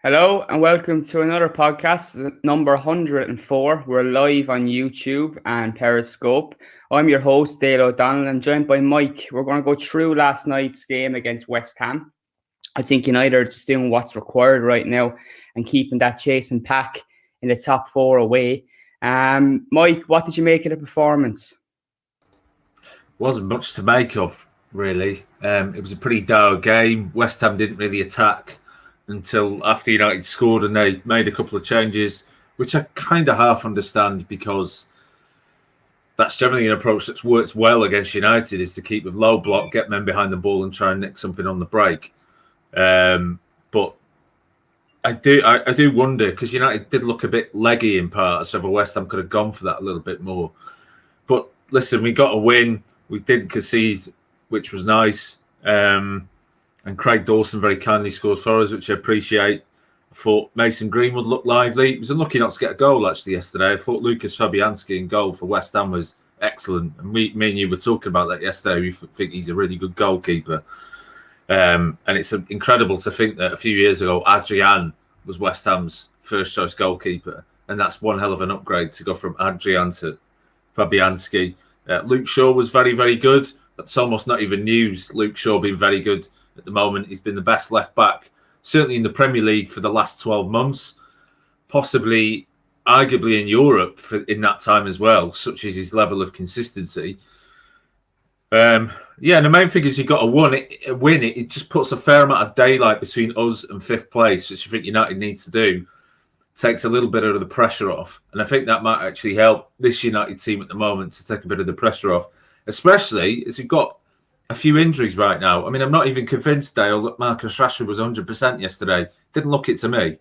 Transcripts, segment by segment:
Hello and welcome to another podcast, number 104. We're live on YouTube and Periscope. I'm your host, Dale O'Donnell, and joined by Mike. We're going to go through last night's game against West Ham. I think United are just doing what's required right now and keeping that chasing pack in the top four away. Mike, what did you make of the performance? Wasn't much to make of, really. It was a pretty dour game. West Ham didn't really attack until after United scored, and they made a couple of changes, which I kind of half understand because that's generally an approach that's worked well against United, is to keep a low block, get men behind the ball and try and nick something on the break. But I do wonder, because United did look a bit leggy in parts, so West Ham could have gone for that a little bit more. But listen, we got a win. We didn't concede, which was nice. And Craig Dawson very kindly scored for us, which I appreciate. I thought Mason Greenwood looked lively. He was unlucky not to get a goal, actually, yesterday. I thought Lucas Fabianski in goal for West Ham was excellent. And me and you were talking about that yesterday. We think he's a really good goalkeeper. And it's incredible to think that a few years ago, Adrian was West Ham's first-choice goalkeeper. And that's one hell of an upgrade to go from Adrian to Fabianski. Luke Shaw was very, very good. That's almost not even news. Luke Shaw being very good at the moment. He's been the best left back, certainly in the Premier League for the last 12 months, possibly, arguably in Europe in that time as well, such as his level of consistency. And the main thing is you got a win. It just puts a fair amount of daylight between us and fifth place, which I think United needs to do. Takes a little bit of the pressure off. And I think that might actually help this United team at the moment to take a bit of the pressure off, especially as we've got a few injuries right now. I mean, I'm not even convinced, Dale, that Marcus Rashford was 100% yesterday. Didn't look it to me.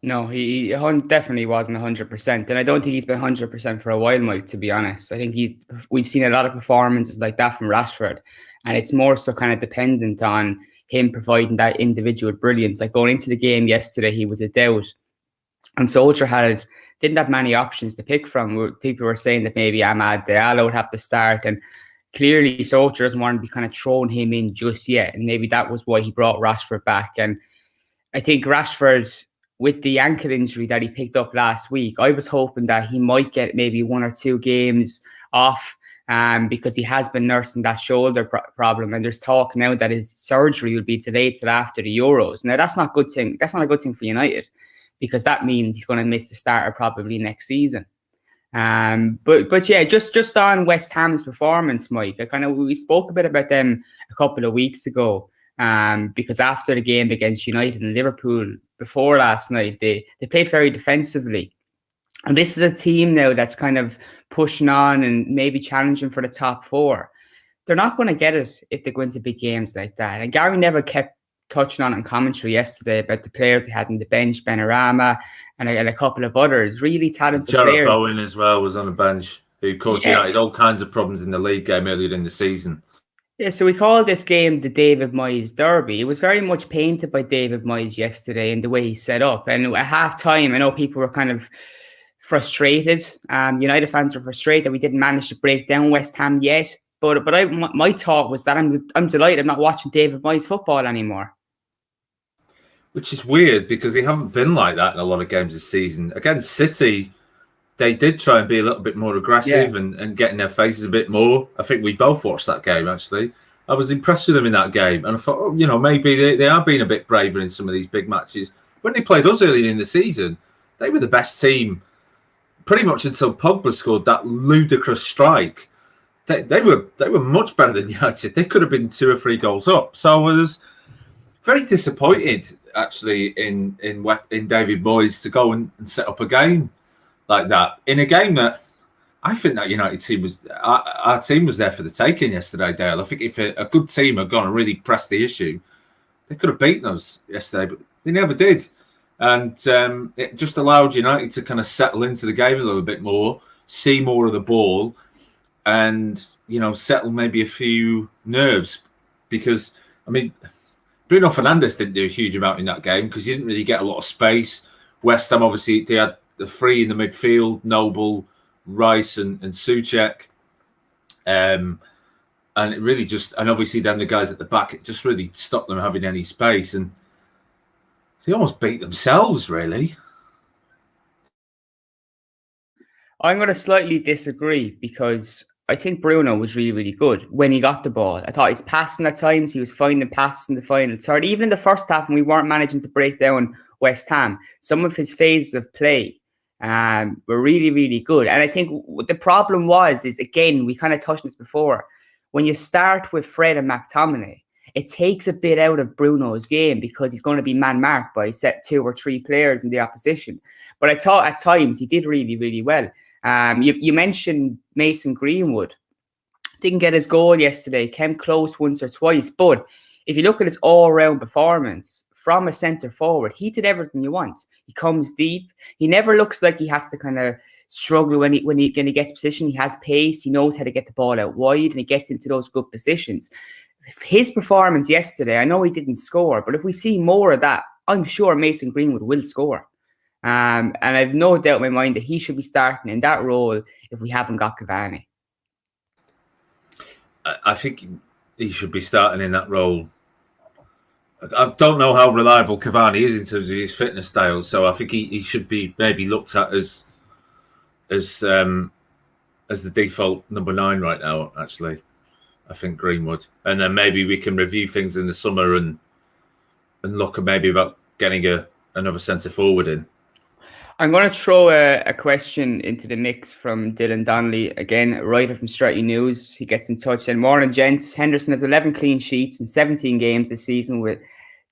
No, he definitely wasn't 100%. And I don't think he's been 100% for a while, Mike, to be honest. I think we've seen a lot of performances like that from Rashford. And it's more so kind of dependent on him providing that individual brilliance. Like going into the game yesterday, he was a doubt. And Solskjaer didn't have many options to pick from. People were saying that maybe Amad Diallo would have to start. And clearly, Solskjaer doesn't want to be kind of throwing him in just yet. And maybe that was why he brought Rashford back. And I think Rashford, with the ankle injury that he picked up last week, I was hoping that he might get maybe 1 or 2 games off because he has been nursing that shoulder problem. And there's talk now that his surgery will be delayed till after the Euros. Now, that's not a good thing. That's not a good thing for United, because that means he's going to miss the starter probably next season. But yeah, just on West Ham's performance, Mike, we spoke a bit about them a couple of weeks ago. Because after the game against United and Liverpool before last night, they played very defensively. And this is a team now that's kind of pushing on and maybe challenging for the top 4. They're not going to get it if they go into big games like that. And Gary Neville kept touching on in commentary yesterday about the players they had on the bench, Benrahma and a couple of others, really talented players. Bowen as well was on the bench, who caused United all kinds of problems in the league game earlier in the season. Yeah, so we called this game the David Moyes Derby. It was very much painted by David Moyes yesterday in the way he set up. And at half-time, I know people were kind of frustrated. United fans were frustrated that we didn't manage to break down West Ham yet. But my thought was that I'm delighted I'm not watching David Moyes football anymore. Which is weird, because they haven't been like that in a lot of games this season. Against City, they did try and be a little bit more aggressive and get in their faces a bit more. I think we both watched that game, actually. I was impressed with them in that game. And I thought, maybe they are being a bit braver in some of these big matches. When they played us early in the season, they were the best team pretty much until Pogba scored that ludicrous strike. They were much better than United. They could have been 2 or 3 goals up. So I was very disappointed, actually, in David Moyes to go and set up a game like that, in a game that I think that United team was, our team was there for the taking yesterday, Dale. I think if a good team had gone and really pressed the issue, they could have beaten us yesterday, but they never did. And it just allowed United to kind of settle into the game a little bit more, see more of the ball, and, settle maybe a few nerves. Because, I mean, Bruno Fernandes didn't do a huge amount in that game because he didn't really get a lot of space. West Ham, obviously, they had the 3 in the midfield, Noble, Rice and Souček. And it really and obviously then the guys at the back, it just really stopped them having any space. And They almost beat themselves, really. I'm going to slightly disagree because I think Bruno was really, really good when he got the ball. I thought his passing at times, he was finding passes in the final third. Even in the first half, when we weren't managing to break down West Ham, some of his phases of play were really, really good. And I think the problem is again, we kind of touched on this before, when you start with Fred and McTominay, it takes a bit out of Bruno's game because he's going to be man-marked by set 2 or 3 players in the opposition. But I thought at times he did really, really well. You mentioned Mason Greenwood. Didn't get his goal yesterday, came close once or twice. But if you look at his all-round performance from a centre forward, he did everything you want. He comes deep. He never looks like he has to kind of struggle when he gets position. He has pace. He knows how to get the ball out wide, and he gets into those good positions. His performance yesterday, I know he didn't score, but if we see more of that, I'm sure Mason Greenwood will score. And I've no doubt in my mind that he should be starting in that role if we haven't got Cavani. I think he should be starting in that role. I don't know how reliable Cavani is in terms of his fitness style, so I think he should be maybe looked at as the default number 9 right now, actually. I think Greenwood. And then maybe we can review things in the summer and look at maybe about getting another centre forward in. I'm going to throw a question into the mix from Dylan Donnelly, again, a writer from Stretty News. He gets in touch. And morning, gents. Henderson has 11 clean sheets in 17 games this season with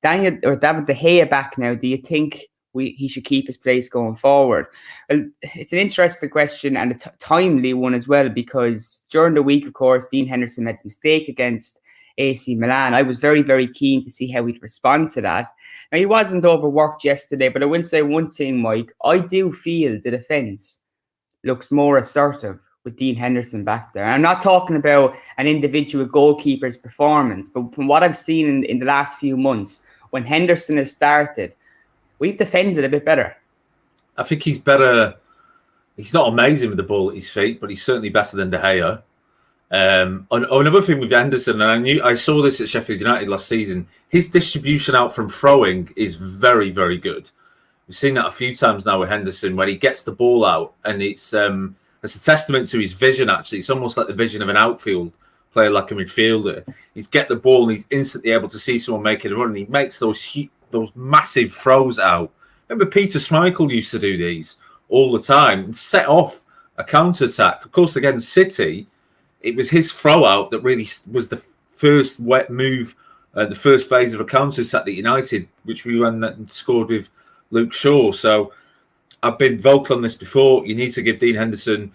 David De Gea back now. Do you think he should keep his place going forward? Well, it's an interesting question and a timely one as well, because during the week, of course, Dean Henderson made a mistake against AC Milan. I was very, very keen to see how he'd respond to that. Now, he wasn't overworked yesterday, but I will say one thing, Mike. I do feel the defence looks more assertive with Dean Henderson back there. And I'm not talking about an individual goalkeeper's performance, but from what I've seen in the last few months, when Henderson has started, we've defended a bit better. I think he's better. He's not amazing with the ball at his feet, but he's certainly better than De Gea. Another thing with Henderson, and I saw this at Sheffield United last season, his distribution out from throwing is very, very good. We've seen that a few times now with Henderson, where he gets the ball out, and it's a testament to his vision, actually. It's almost like the vision of an outfield player, like a midfielder. He's get the ball, and he's instantly able to see someone making a run, and he makes those massive throws out. Remember, Peter Schmeichel used to do these all the time and set off a counter-attack. Of course, against City, it was his throw out that really was the first wet move, the first phase of a counter-attack at United, which we went and scored with Luke Shaw. So I've been vocal on this before. You need to give Dean Henderson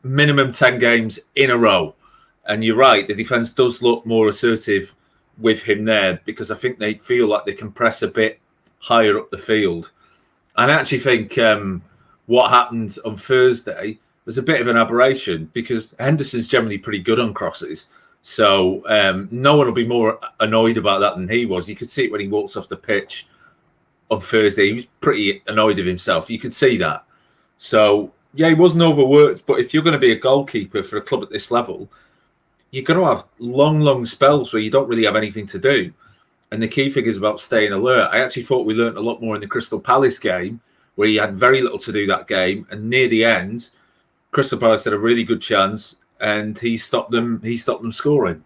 minimum 10 games in a row. And you're right, the defence does look more assertive with him there, because I think they feel like they can press a bit higher up the field. And I actually think what happened on Thursday was a bit of an aberration, because Henderson's generally pretty good on crosses. So no one will be more annoyed about that than he was. You could see it when he walks off the pitch on Thursday. He was pretty annoyed of himself. You could see that. So, yeah, he wasn't overworked. But if you're going to be a goalkeeper for a club at this level, you're going to have long, long spells where you don't really have anything to do. And the key thing is about staying alert. I actually thought we learned a lot more in the Crystal Palace game, where he had very little to do that game. And near the end, Crystal Palace had a really good chance, and he stopped them scoring.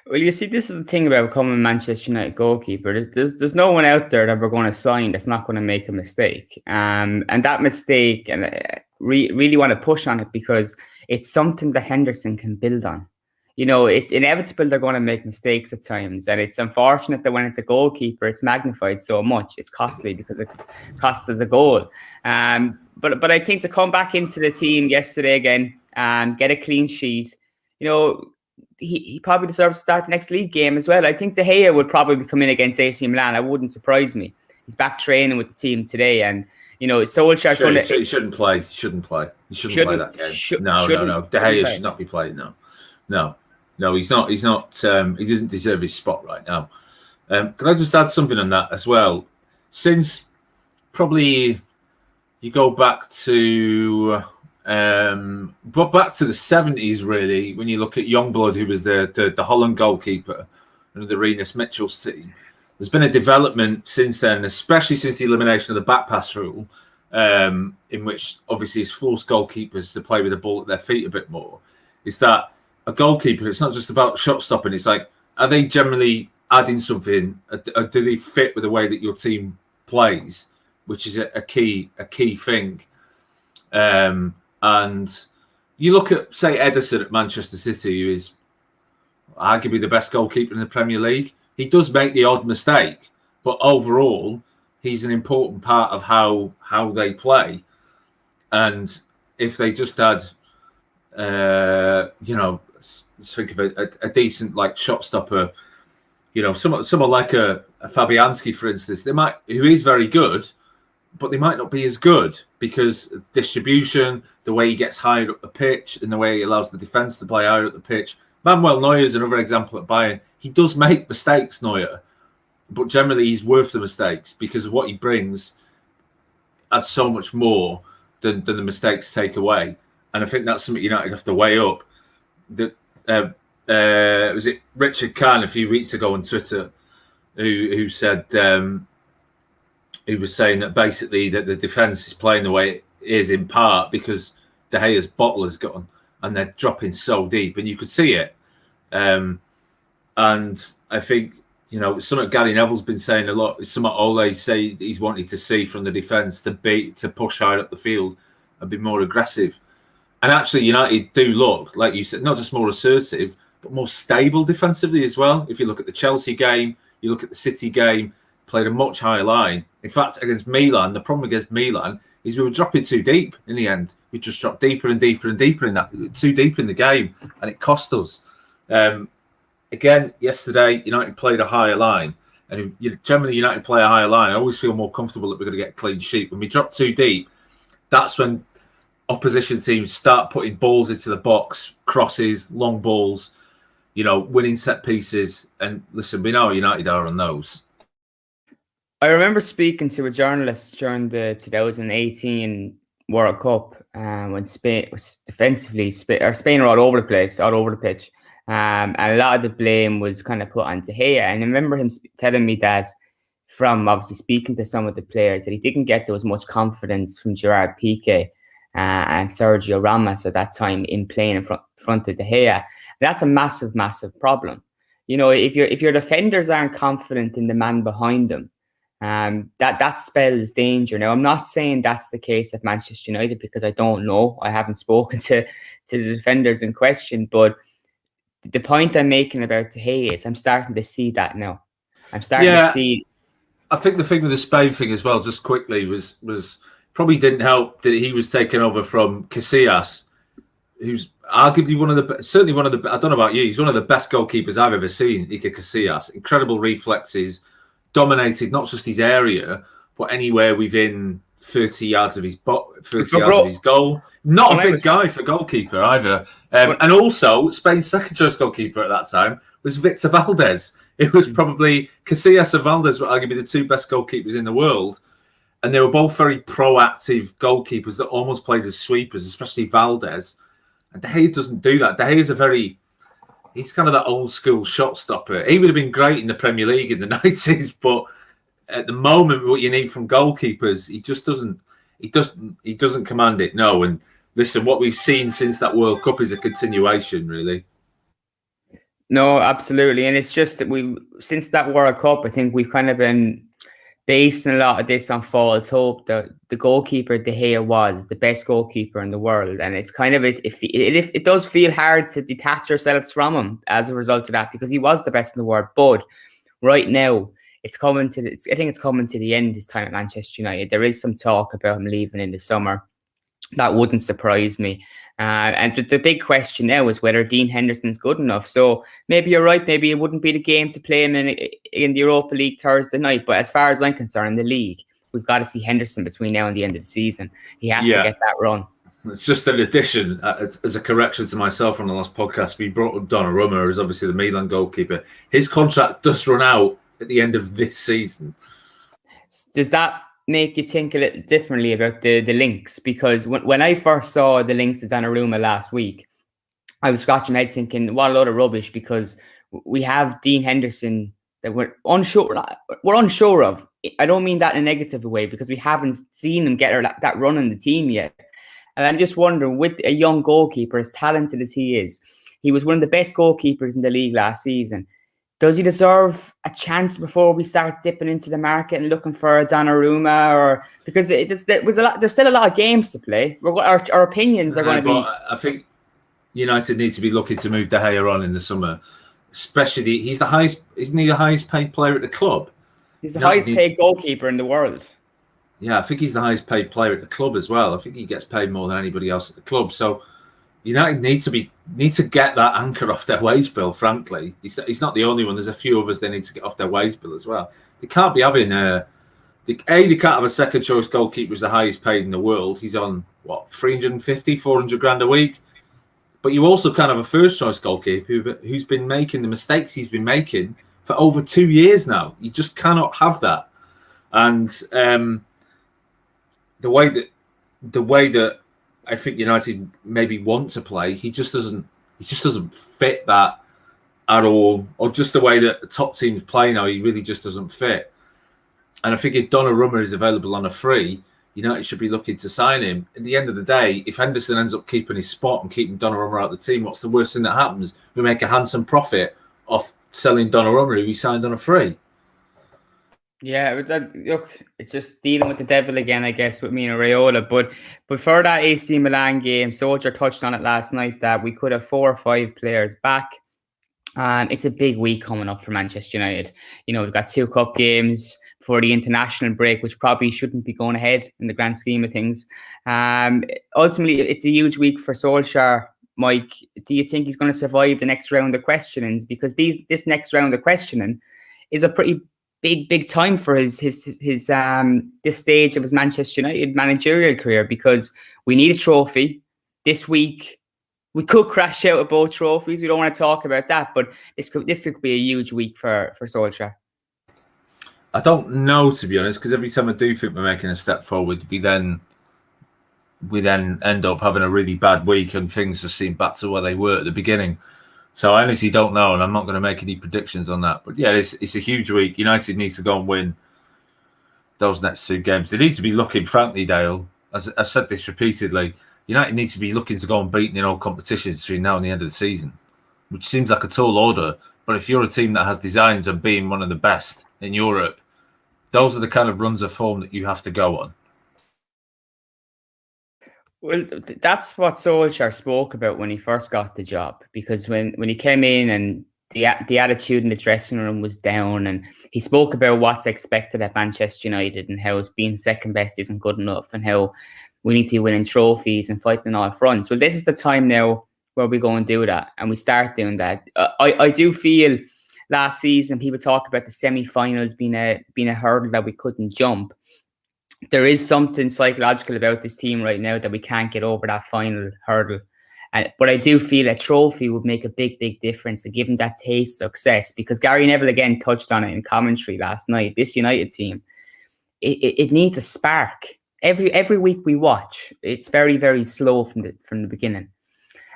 Well, you see, this is the thing about becoming a Manchester United goalkeeper. There's no one out there that we're going to sign that's not going to make a mistake. And that mistake, and I really want to push on it, because it's something that Henderson can build on. You know, it's inevitable they're going to make mistakes at times. And it's unfortunate that when it's a goalkeeper, it's magnified so much. It's costly because it costs us a goal. But I think to come back into the team yesterday again and get a clean sheet, you know, he probably deserves to start the next league game as well. I think De Gea would probably come in against AC Milan. It wouldn't surprise me. He's back training with the team today, and you know, Solskjaer's going to. He shouldn't play. He shouldn't play that game. No. De Gea should not be playing. No. He's not. He doesn't deserve his spot right now. Can I just add something on that as well? Since probably you go back to. But back to the 70s, really, when you look at Youngblood, who was the Holland goalkeeper, and the Rinus Mitchell's team, there's been a development since then, especially since the elimination of the back pass rule, in which obviously it's forced goalkeepers to play with the ball at their feet a bit more. Is that a goalkeeper? It's not just about shot stopping. It's like, are they generally adding something? Or do they fit with the way that your team plays, which is a key thing? And you look at, say, Ederson at Manchester City, who is arguably the best goalkeeper in the Premier League. He does make the odd mistake, but overall, he's an important part of how they play. And if they just had, let's think of a decent like shot stopper, someone like a Fabianski, for instance, who is very good, but they might not be as good because distribution, the way he gets higher up the pitch, and the way he allows the defence to play higher up the pitch. Manuel Neuer is another example at Bayern. He does make mistakes, Neuer, but generally he's worth the mistakes because of what he brings adds so much more than the mistakes take away. And I think that's something United have to weigh up. Was it Richard Kahn a few weeks ago on Twitter who said he was saying that basically that the defence is playing the way it is in part because De Gea's bottle has gone and they're dropping so deep, and you could see it. And I think something Gary Neville's been saying a lot. Something Ole say he's wanted to see from the defence to push higher up the field and be more aggressive. And actually, United do look, like you said, not just more assertive, but more stable defensively as well. If you look at the Chelsea game, you look at the City game, played a much higher line. In fact, against Milan, the problem against Milan is we were dropping too deep in the end. We just dropped deeper and deeper and deeper in that, too deep in the game, and it cost us. Again, yesterday, United played a higher line. And generally, United play a higher line. I always feel more comfortable that we're going to get a clean sheet. When we drop too deep, that's when opposition teams start putting balls into the box, crosses, long balls, winning set pieces. And listen, we know how United are on those. I remember speaking to a journalist during the 2018 World Cup when Spain was defensively, Spain were all over the place, all over the pitch. And a lot of the blame was kind of put on De Gea. And I remember him telling me that from obviously speaking to some of the players that he didn't get as much confidence from Gerard Piqué and Sergio Ramos at that time in playing in front of De Gea. That's a massive, massive problem. If your defenders aren't confident in the man behind them, that spells danger. Now, I'm not saying that's the case at Manchester United because I don't know. I haven't spoken to the defenders in question, but the point I'm making about De Gea is I'm starting to see that now. I'm starting to see. I think the thing with the Spain thing as well, just quickly, was probably didn't help that he was taken over from Casillas, who's arguably one of the, I don't know about you, he's one of the best goalkeepers I've ever seen, Iker Casillas. Incredible reflexes, dominated not just his area, but anywhere within 30 yards of his goal. Not a big guy for goalkeeper either. And also, Spain's second choice goalkeeper at that time was Victor Valdez. It was probably Casillas and Valdez were arguably the two best goalkeepers in the world. And they were both very proactive goalkeepers that almost played as sweepers, especially Valdez. And De Gea doesn't do that. De Gea he's kind of that old school shot stopper. He would have been great in the Premier League in the 90s, but at the moment, what you need from goalkeepers, he doesn't command it. No. And listen, what we've seen since that World Cup is a continuation, really. No, absolutely. And it's just that since that World Cup, I think we've kind of been basing a lot of this on false hope that the goalkeeper De Gea was the best goalkeeper in the world. And it's kind of, it does feel hard to detach ourselves from him as a result of that, because he was the best in the world. But right now, I think it's coming to the end of his time at Manchester United. There is some talk about him leaving in the summer. That wouldn't surprise me. And the big question now is whether Dean Henderson's good enough. So maybe you're right. Maybe it wouldn't be the game to play him in the Europa League Thursday night. But as far as I'm concerned, in the league, we've got to see Henderson between now and the end of the season. He has to get that run. It's just an addition, as a correction to myself on the last podcast. We brought up Donnarumma as obviously the Milan goalkeeper. His contract does run out at the end of this season. Does that make you think a little differently about the links? Because when I first saw the links to Donnarumma last week, I was scratching my head thinking, what a load of rubbish, because we have Dean Henderson that we're unsure of. I don't mean that in a negative way, because we haven't seen him get that run in the team yet. And I'm just wondering, with a young goalkeeper as talented as he is, he was one of the best goalkeepers in the league last season. Does he deserve a chance before we start dipping into the market and looking for a Donnarumma? Or because there's still a lot of games to play. Our opinions are going to be. I think United need to be looking to move De Gea on in the summer. Especially, he's the highest. Isn't he the highest paid player at the club? He's the highest paid goalkeeper in the world. Yeah, I think he's the highest paid player at the club as well. I think he gets paid more than anybody else at the club. So United need to get that anchor off their wage bill. Frankly, he's not the only one. There's a few others they need to get off their wage bill as well. They can't be having they can't have a second choice goalkeeper who's the highest paid in the world. He's on what, 350, 400 grand a week. But you also can't have a first choice goalkeeper who's been making the mistakes he's been making for over 2 years now. You just cannot have that. And the way that I think United maybe want to play, he just doesn't fit that at all. Or just the way that the top teams play now, he really just doesn't fit. And I think if Donnarumma is available on a free, United should be looking to sign him. At the end of the day, if Henderson ends up keeping his spot and keeping Donnarumma out of the team, what's the worst thing that happens? We make a handsome profit off selling Donnarumma, who we signed on a free. Yeah, look, it's just dealing with the devil again, I guess, with me and Raiola. But for that AC Milan game, Solskjaer touched on it last night that we could have 4 or 5 players back. And it's a big week coming up for Manchester United. We've got 2 cup games for the international break, which probably shouldn't be going ahead in the grand scheme of things. Ultimately, it's a huge week for Solskjaer. Mike, do you think he's going to survive the next round of questionings? Because this next round of questioning is a pretty big time for his this stage of his Manchester United managerial career, because we need a trophy this week. We could crash out of both trophies. We don't want to talk about that, but this could be a huge week for Solskjaer. I don't know, to be honest, because every time I do think we're making a step forward, we then end up having a really bad week and things just seem back to where they were at the beginning. So I honestly don't know, and I'm not going to make any predictions on that. But yeah, it's a huge week. United needs to go and win those next 2 games. They need to be looking, frankly, Dale, as I've said this repeatedly, United needs to be looking to go and beaten in all competitions between now and the end of the season, which seems like a tall order. But if you're a team that has designs of being one of the best in Europe, those are the kind of runs of form that you have to go on. Well, that's what Solskjaer spoke about when he first got the job, because when he came in and the attitude in the dressing room was down, and he spoke about what's expected at Manchester United and how being second best isn't good enough and how we need to be winning trophies and fighting on all fronts. Well, this is the time now where we go and do that, and we start doing that. I do feel last season people talk about the semi-finals being a hurdle that we couldn't jump. There is something psychological about this team right now that we can't get over that final hurdle. But I do feel a trophy would make a big difference to give them that taste of success, because Gary Neville again touched on it in commentary last night. This United team, it needs a spark. Every week we watch, it's very slow from the beginning.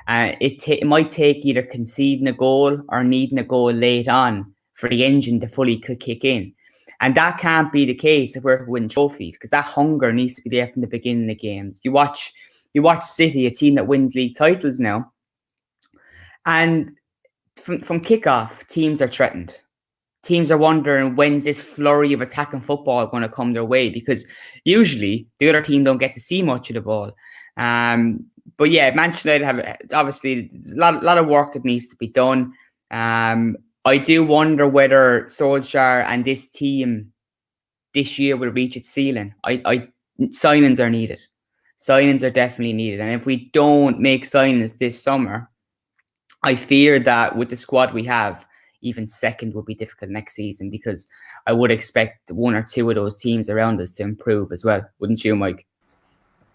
It might take either conceding a goal or needing a goal late on for the engine to fully kick in. And that can't be the case if we're to win trophies, because that hunger needs to be there from the beginning of games. You watch City, a team that wins league titles now, and from kickoff, teams are threatened. Teams are wondering, when's this flurry of attacking football going to come their way? Because usually the other team don't get to see much of the ball. But yeah, Manchester United have obviously a lot of work that needs to be done. I do wonder whether Solskjaer and this team this year will reach its ceiling. Signings are needed. Signings are definitely needed. And if we don't make signings this summer, I fear that with the squad we have, even second will be difficult next season, because I would expect 1 or 2 of those teams around us to improve as well. Wouldn't you, Mike?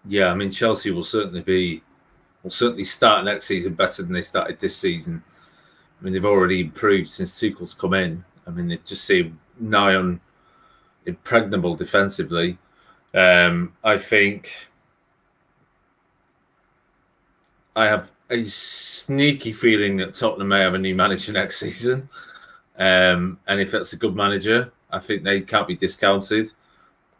Yeah, I mean, Chelsea will certainly start next season better than they started this season. I mean, they've already improved since Tuchel's come in. I mean, they just seem nigh on impregnable defensively. I think I have a sneaky feeling that Tottenham may have a new manager next season. And if it's a good manager, I think they can't be discounted.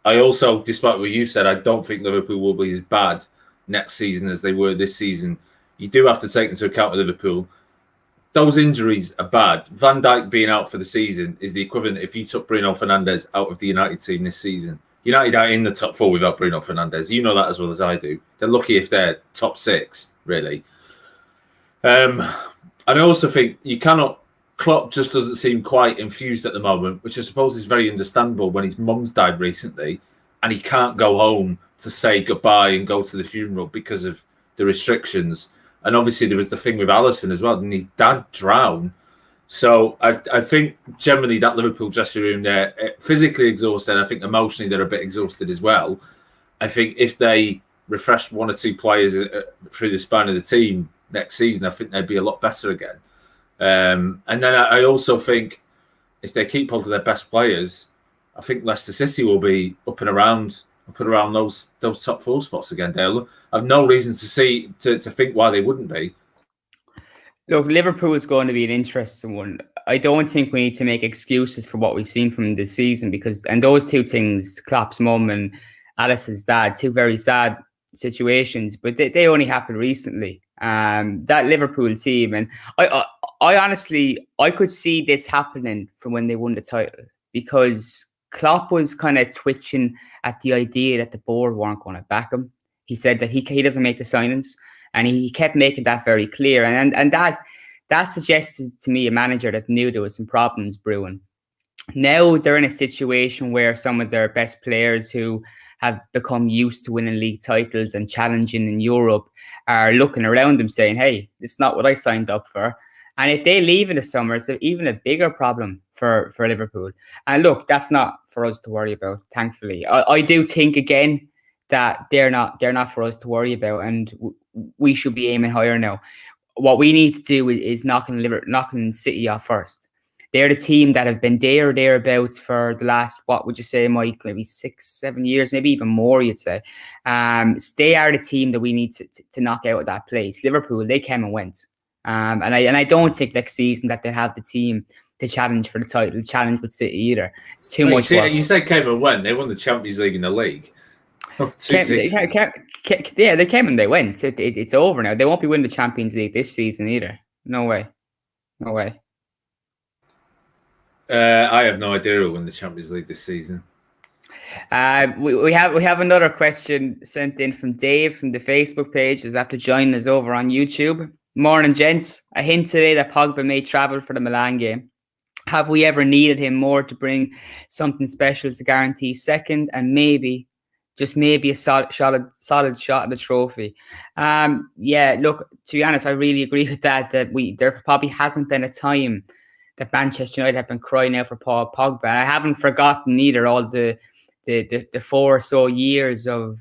I also, despite what you said, I don't think Liverpool will be as bad next season as they were this season. You do have to take into account with Liverpool, those injuries are bad. Van Dijk being out for the season is the equivalent if you took Bruno Fernandes out of the United team this season. United are in the top 4 without Bruno Fernandes. You know that as well as I do. They're lucky if they're top 6, really. And I also think you cannot... Klopp just doesn't seem quite infused at the moment, which I suppose is very understandable when his mum's died recently and he can't go home to say goodbye and go to the funeral because of the restrictions. And obviously there was the thing with Alisson as well, and his dad drowned. So I think generally that Liverpool dressing room, they're physically exhausted. I think emotionally they're a bit exhausted as well. I think if they refresh 1 or 2 players through the span of the team next season, I think they'd be a lot better again. And then I also think if they keep hold of their best players, I think Leicester City will be up and around those top 4 spots again, Dale. I've no reason to think why they wouldn't be. Look, Liverpool is going to be an interesting one. I don't think we need to make excuses for what we've seen from this season and those 2 things, Klopp's mum and Alisson's dad, 2 very sad situations, but they only happened recently. That Liverpool team, and I honestly, I could see this happening from when they won the title because Klopp was kind of twitching at the idea that the board weren't going to back him. He said that he doesn't make the signings, and he kept making that very clear. And that suggested to me a manager that knew there was some problems brewing. Now they're in a situation where some of their best players who have become used to winning league titles and challenging in Europe are looking around them saying, hey, it's not what I signed up for. And if they leave in the summer, it's even a bigger problem for Liverpool. And look, that's not for us to worry about, thankfully. I do think, again, that they're not for us to worry about, and we should be aiming higher now. What we need to do is knocking City off first. They're the team that have been there or thereabouts for the last, what would you say, Mike, maybe 6-7 years, maybe even more, you'd say. So they are the team that we need to knock out of that place. Liverpool, they came and went. And I don't think next season that they have the team to challenge for the title, challenge with City either. It's too much work. You said came and went. They won the Champions League in the league. They came and they went. It's over now. They won't be winning the Champions League this season either. No way. I have no idea who'll win the Champions League this season. We have another question sent in from Dave from the Facebook page. Is after joining us over on YouTube. Morning, gents. A hint today that Pogba may travel for the Milan game. Have we ever needed him more to bring something special to guarantee second and maybe, just maybe, a solid shot at the trophy? Yeah, look, to be honest, I really agree with that there probably hasn't been a time that Manchester United have been crying out for Paul Pogba. And I haven't forgotten either all the 4 or so years of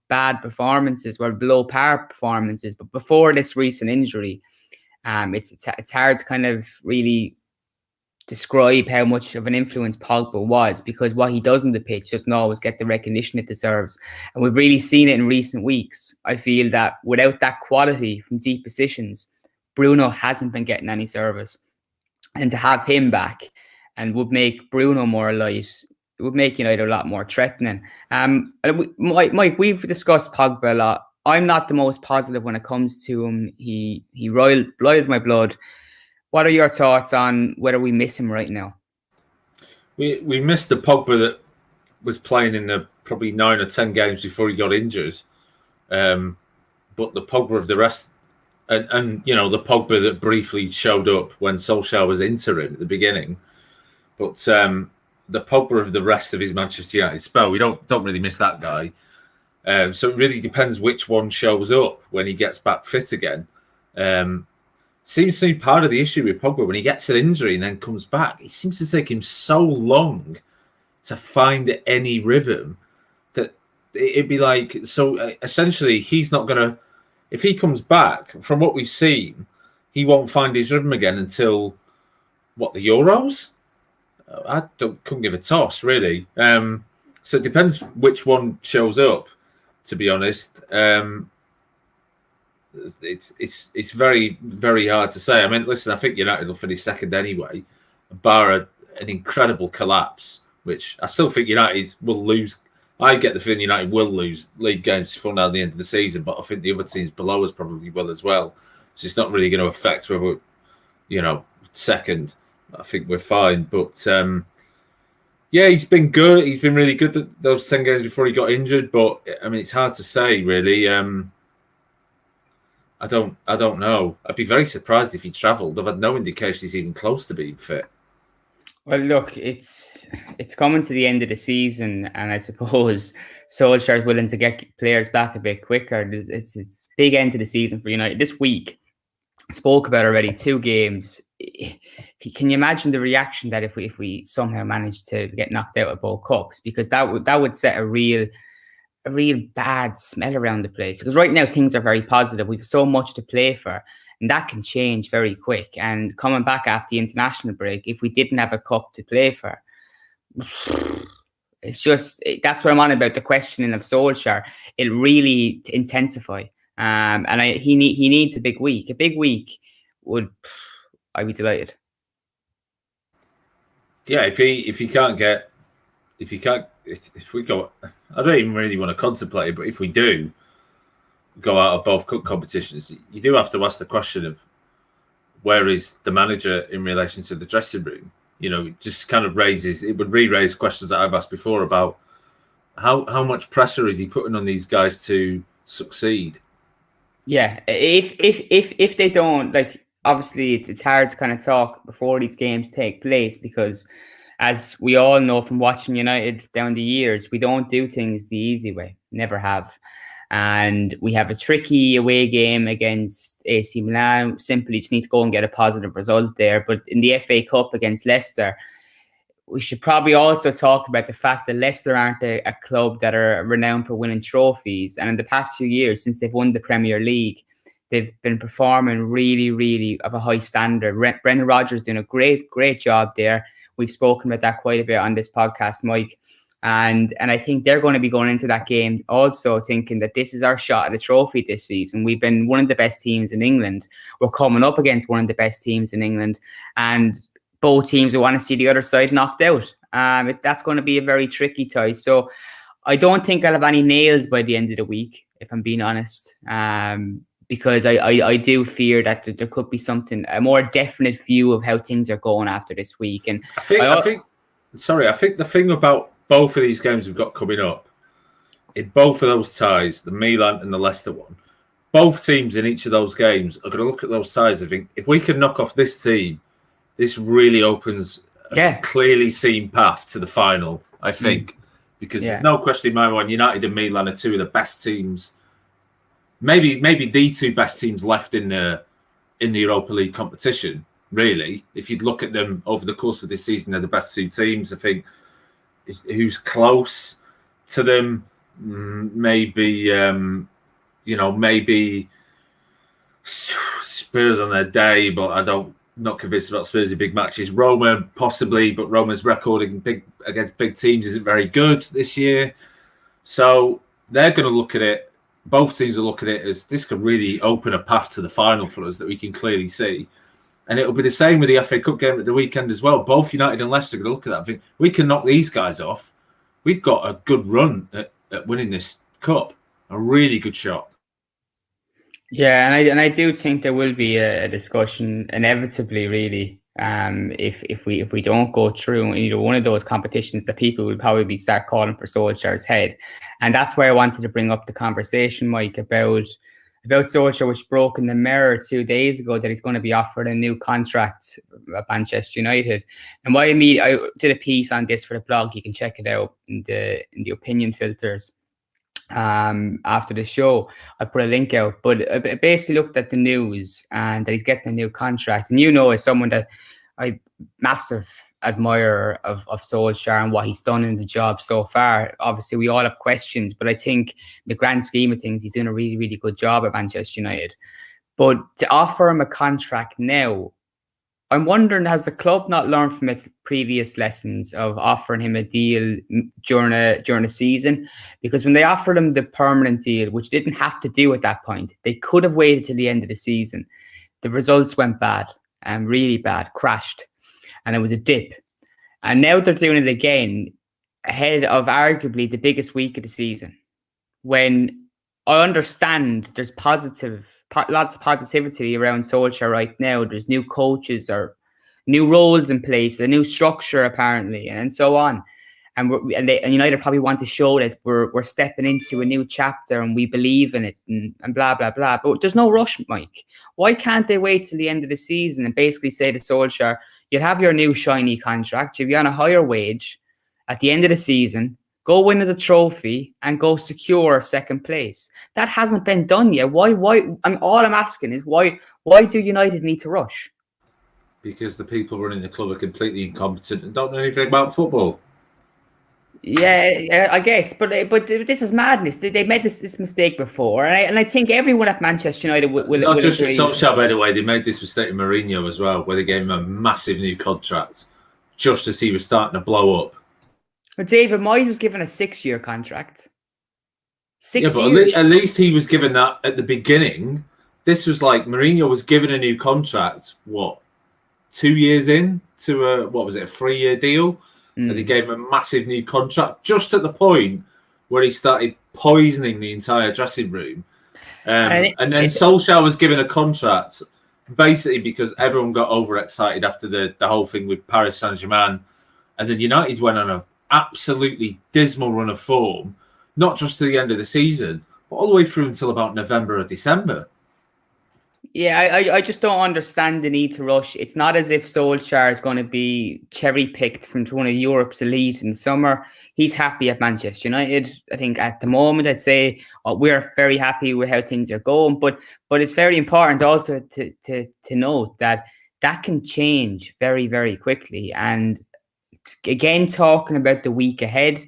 bad performances, or below par performances. But before this recent injury, it's hard to kind of really describe how much of an influence Pogba was, because what he does on the pitch doesn't always get the recognition it deserves. And we've really seen it in recent weeks. I feel that without that quality from deep positions, Bruno hasn't been getting any service. And to have him back and would make Bruno more alive, it would make United a lot more threatening. Mike, we've discussed Pogba a lot. I'm not the most positive when it comes to him. He boils my blood. What are your thoughts on whether we miss him right now? We missed the Pogba that was playing in the probably 9 or 10 games before he got injured. But the Pogba of the rest, and you know, the Pogba that briefly showed up when Solskjaer was interim at the beginning. But the Pogba of the rest of his Manchester United spell, we don't really miss that guy. So it really depends which one shows up when he gets back fit again. Seems to be part of the issue with Pogba. When he gets an injury and then comes back, it seems to take him so long to find any rhythm that it'd be like, so essentially he's not going to, if he comes back, from what we've seen, he won't find his rhythm again until, the Euros? I couldn't give a toss, really. So it depends which one shows up, to be honest. It's very, very hard to say. I mean, listen, I think United will finish second anyway. bar an incredible collapse, which I still think United will lose. I get the feeling United will lose league games before now the end of the season, but I think the other teams below us probably will as well. So it's not really going to affect whether, second. I think we're fine. But yeah, he's been good. He's been really good at those 10 games before he got injured. But I mean, it's hard to say, really. I don't know. I'd be very surprised if he travelled. I've had no indication he's even close to being fit. Well, look, it's coming to the end of the season, and I suppose Solskjaer's willing to get players back a bit quicker. It's big end to the season for United. This week, I spoke about already, 2 games. Can you imagine the reaction that if we somehow managed to get knocked out of both cups? Because that would set a real bad smell around the place. Because right now things are very positive. We've so much to play for. And that can change very quick. And coming back after the international break, if we didn't have a cup to play for, it's just, that's what I'm on about, the questioning of Solskjaer. It really intensify. And he needs a big week. A big week I'd be delighted. Yeah, if we go, I don't even really want to contemplate it, but if we do go out of both cup competitions, you do have to ask the question of where is the manager in relation to the dressing room? It just kind of would re-raise questions that I've asked before about how much pressure is he putting on these guys to succeed? Yeah, if they don't, like, obviously it's hard to kind of talk before these games take place, because as we all know from watching United down the years, we don't do things the easy way. Never have. And we have a tricky away game against AC Milan. Simply just need to go and get a positive result there. But in the FA Cup against Leicester, we should probably also talk about the fact that Leicester aren't a club that are renowned for winning trophies. And in the past few years, since they've won the Premier League, they've been performing really, really of a high standard. Brendan Rodgers doing a great job there. We've spoken about that quite a bit on this podcast, Mike. And I think they're going to be going into that game also thinking that this is our shot at a trophy this season. We've been one of the best teams in England. We're coming up against one of the best teams in England. And both teams will want to see the other side knocked out. That's going to be a very tricky tie. So I don't think I'll have any nails by the end of the week, if I'm being honest. Because I do fear that there could be a more definite view of how things are going after this week. And I think the thing about both of these games we've got coming up, in both of those ties, the Milan and the Leicester one, both teams in each of those games are going to look at those ties and think, if we can knock off this team, this really opens a clearly seen path to the final, I think. Because there's no question in my mind, United and Milan are two of the best teams, maybe the two best teams left in the Europa League competition, really. If you'd look at them over the course of this season, they're the best 2 teams. I think who's close to them, maybe Spurs on their day, but not convinced about Spurs in big matches. Roma possibly, but Roma's record against big teams isn't very good this year. So they're going to look at it. Both teams will look at it as this could really open a path to the final for us that we can clearly see. And it'll be the same with the FA Cup game at the weekend as well. Both United and Leicester are going to look at that and think, we can knock these guys off. We've got a good run at winning this cup. A really good shot. Yeah, and I do think there will be a discussion inevitably, really, if we don't go through either one of those competitions, that people will probably start calling for Solskjaer's head. And that's why I wanted to bring up the conversation, Mike, about Solskjaer, which broke in the Mirror 2 days ago, that he's going to be offered a new contract at Manchester United. And why I did a piece on this for the blog. You can check it out in the opinion filters after the show. I put a link out, but I basically looked at the news and that he's getting a new contract. And as someone that I massive admirer of Solskjaer and what he's done in the job so far. Obviously, we all have questions, but I think in the grand scheme of things, he's doing a really, really good job at Manchester United. But to offer him a contract now, I'm wondering, has the club not learned from its previous lessons of offering him a deal during a season? Because when they offered him the permanent deal, which didn't have to do at that point, they could have waited till the end of the season. The results went bad, really bad, crashed. and it was a dip. And now they're doing it again ahead of arguably the biggest week of the season. When I understand there's lots of positivity around Solskjaer right now. There's new coaches or new roles in place, a new structure apparently, and so on. And United probably want to show that we're stepping into a new chapter and we believe in it and blah blah blah. But there's no rush, Mike. Why can't they wait till the end of the season and basically say to Solskjaer, you'll have your new shiny contract, you'll be on a higher wage at the end of the season. Go win as a trophy and go secure second place. That hasn't been done yet. Why? And all I'm asking is why do United need to rush? Because the people running the club are completely incompetent and don't know anything about football. Yeah, I guess, but this is madness. They made this mistake before, and I think everyone at Manchester United will not just agree. with Solskjaer, by the way. They made this mistake with Mourinho as well, where they gave him a massive new contract just as he was starting to blow up. But David Moyes was given a 6-year contract. 6 but years. At least he was given that at the beginning. This was like Mourinho was given a new contract, 2 years in to a 3-year deal? And they gave him a massive new contract just at the point where he started poisoning the entire dressing room. And then Solskjaer was given a contract basically because everyone got overexcited after the whole thing with Paris Saint-Germain. And then United went on an absolutely dismal run of form, not just to the end of the season, but all the way through until about November or December. Yeah, I just don't understand the need to rush. It's not as if Solskjaer is going to be cherry-picked from one of Europe's elite in the summer. He's happy at Manchester United. I think at the moment, I'd say we're very happy with how things are going. But it's very important also to note that can change very, very quickly. And again, talking about the week ahead,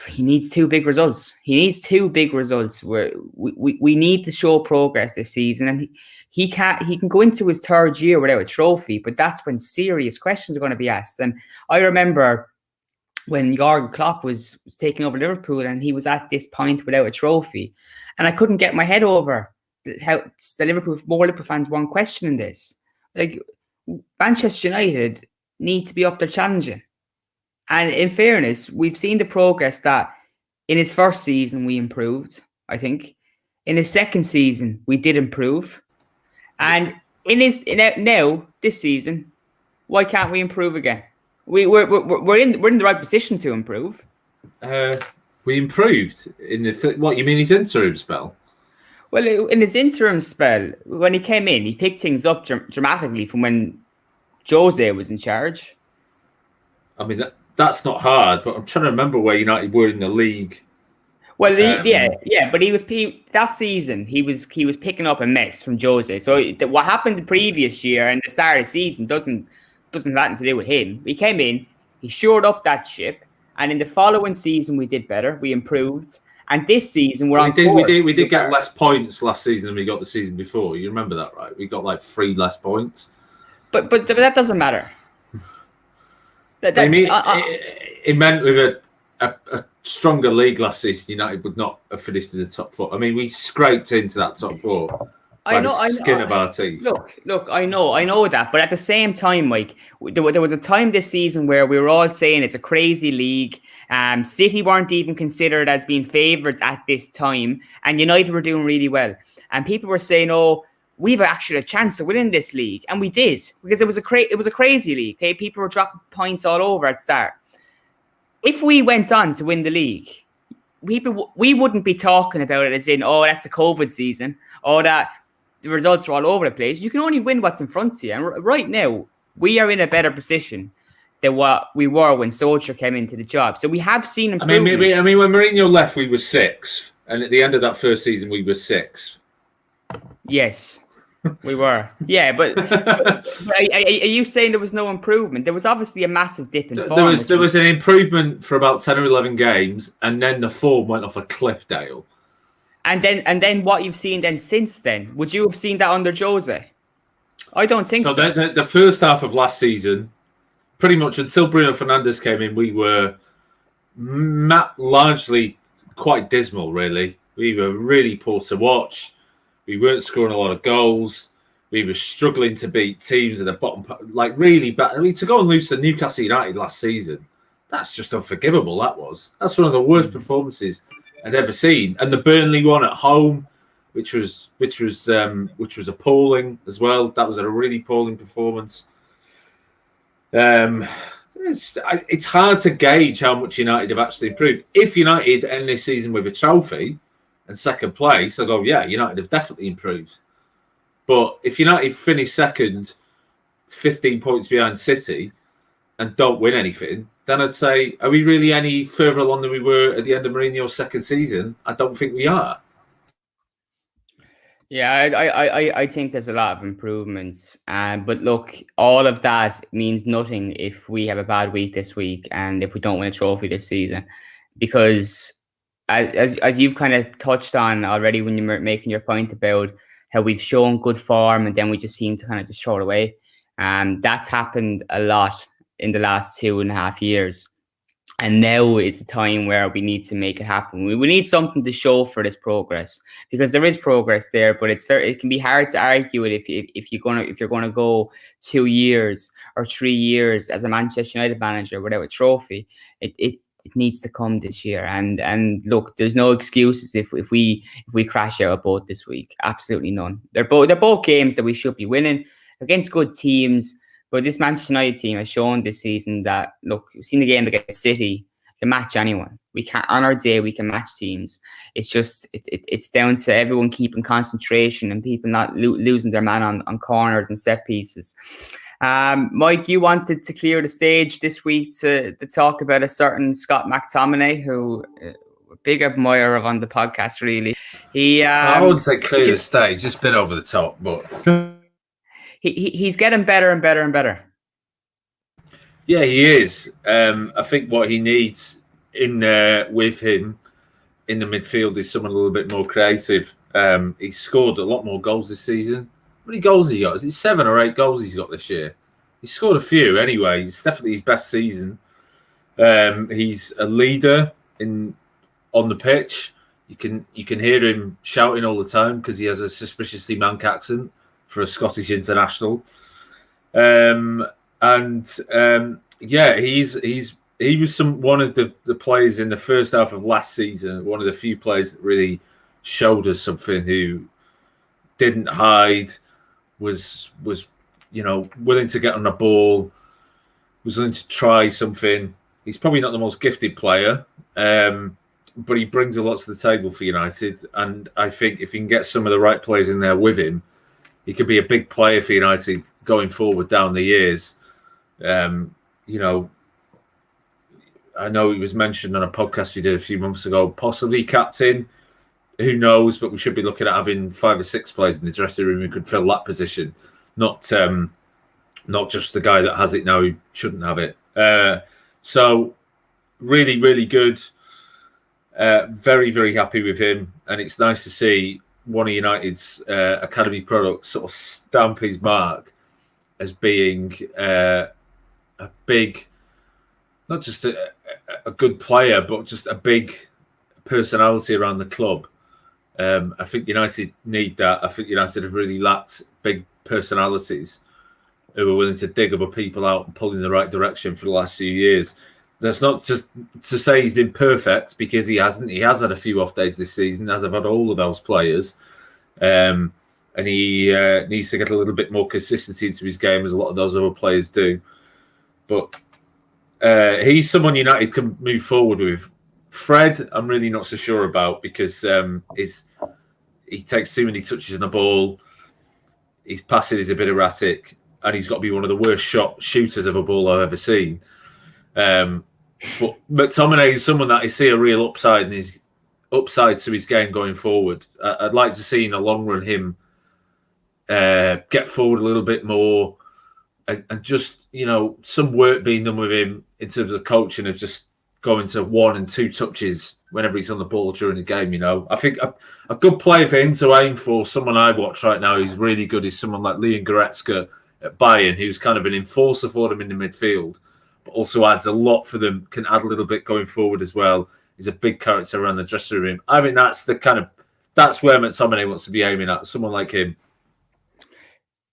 he needs 2 big results. Where we need to show progress this season, and he can go into his 3rd year without a trophy, but that's when serious questions are going to be asked. And I remember when Jurgen Klopp was taking over Liverpool, and he was at this point without a trophy, and I couldn't get my head over how the more Liverpool fans weren't questioning this. Like, Manchester United need to be up there challenging. And in fairness, we've seen the progress that in his first season we improved, I think. In his second season, we did improve. And now, this season, why can't we improve again? We're in the right position to improve. We improved in what you mean his interim spell? Well, in his interim spell, when he came in, he picked things up dramatically from when Jose was in charge. I mean, that's not hard, but I'm trying to remember where United were in the league. Well, but that season he was picking up a mess from Jose. So what happened the previous year and the start of the season doesn't have anything to do with him. He came in, he shored up that ship, and in the following season we did better, we improved, and this season we did get less points last season than we got the season before. You remember that, right? We got like 3 less points. But that doesn't matter. It meant with a stronger league last season, United would not have finished in the top 4. I mean, we scraped into that top 4 by the skin of our teeth. Look, I know that, but at the same time, Mike, there was a time this season where we were all saying it's a crazy league. City weren't even considered as being favourites at this time, and United were doing really well. And people were saying, "Oh, we've actually a chance of winning this league," and we did, because it was a crazy league. Okay? People were dropping points all over at start. If we went on to win the league, we wouldn't be talking about it as in, "Oh, that's the COVID season," or that the results are all over the place. You can only win what's in front of you, and right now we are in a better position than what we were when Solskjaer came into the job. So we have seen improvement. I mean, when Mourinho left, we were 6th, and at the end of that first season, we were 6th. Yes. We were. Yeah, but are you saying there was no improvement? There was obviously a massive dip in form. There was an improvement for about 10 or 11 games, and then the form went off a cliff, Dale. And then what you've seen then since then, would you have seen that under Jose? I don't think so. So the first half of last season, pretty much until Bruno Fernandes came in, we were largely quite dismal, really. We were really poor to watch. We weren't scoring a lot of goals. we were struggling to beat teams at the bottom, like really bad. I mean, to go and lose to Newcastle United last season, that's just unforgivable. That's one of the worst performances I'd ever seen. And the Burnley one at home, which was appalling as well. That was a really appalling performance. It's hard to gauge how much United have actually improved. If United end this season with a trophy and second place, I'll go, yeah, United have definitely improved. But if United finish second, 15 points behind City, and don't win anything, then I'd say, are we really any further along than we were at the end of Mourinho's second season? I don't think we are. Yeah, I think there's a lot of improvements. But look, all of that means nothing if we have a bad week this week and if we don't win a trophy this season. Because as you've kind of touched on already when you were making your point about how we've shown good form and then we just seem to kind of just throw it away. That's happened a lot in the last 2.5 years. And now is the time where we need to make it happen. We need something to show for this progress, because there is progress there, but it can be hard to argue it if you're gonna go 2 years or 3 years as a Manchester United manager without a trophy. It needs to come this year. And look, there's no excuses if we crash out both this week. Absolutely none. They're both games that we should be winning against good teams. But this Manchester United team has shown this season that, look, we've seen the game against City, can match anyone. We can, on our day, we can match teams. It's just, it's down to everyone keeping concentration and people not losing their man on corners and set pieces. Mike, you wanted to clear the stage this week to talk about a certain Scott McTominay, who a big admirer of on the podcast, really. I wouldn't say clear the stage, just a bit over the top, but... He's getting better and better and better. Yeah, he is. I think what he needs with him in the midfield is someone a little bit more creative. He's scored a lot more goals this season. How many goals he got? Is it 7 or 8 goals he's got this year? He's scored a few anyway. It's definitely his best season. He's a leader on the pitch. You can hear him shouting all the time because he has a suspiciously Manc accent for a Scottish international. He was one of the players in the first half of last season, one of the few players that really showed us something, who didn't hide, was willing to get on the ball, was willing to try something. He's probably not the most gifted player, but he brings a lot to the table for United. And I think if he can get some of the right players in there with him, he could be a big player for United going forward down the years. I know he was mentioned on a podcast we did a few months ago, possibly captain. Who knows? But we should be looking at having 5 or 6 players in the dressing room who could fill that position, not just the guy that has it now who shouldn't have it. So really, really good. Very, very happy with him, and it's nice to see one of United's academy products sort of stamp his mark as being a big, not just a good player, but just a big personality around the club. I think United need that. I think United have really lacked big personalities who are willing to dig other people out and pull in the right direction for the last few years. That's not just to say he's been perfect, because he hasn't. He has had a few off days this season, as I've had all of those players. And he needs to get a little bit more consistency into his game, as a lot of those other players do. But he's someone United can move forward with. Fred, I'm really not so sure about, because he takes too many touches on the ball. His passing is a bit erratic, and he's got to be one of the worst shooters of a ball I've ever seen. But McTominay is someone that I see a real upside to his game going forward. I'd like to see in the long run him get forward a little bit more, and just some work being done with him in terms of coaching, of just going to 1 and 2 touches whenever he's on the ball during the game. I think a good player for him to aim for, someone I watch right now who's really good, is someone like Leon Goretzka at Bayern, who's kind of an enforcer for them in the midfield, but also adds a lot for them, can add a little bit going forward as well. He's a big character around the dressing room. I think that's where McTominay wants to be aiming at, someone like him.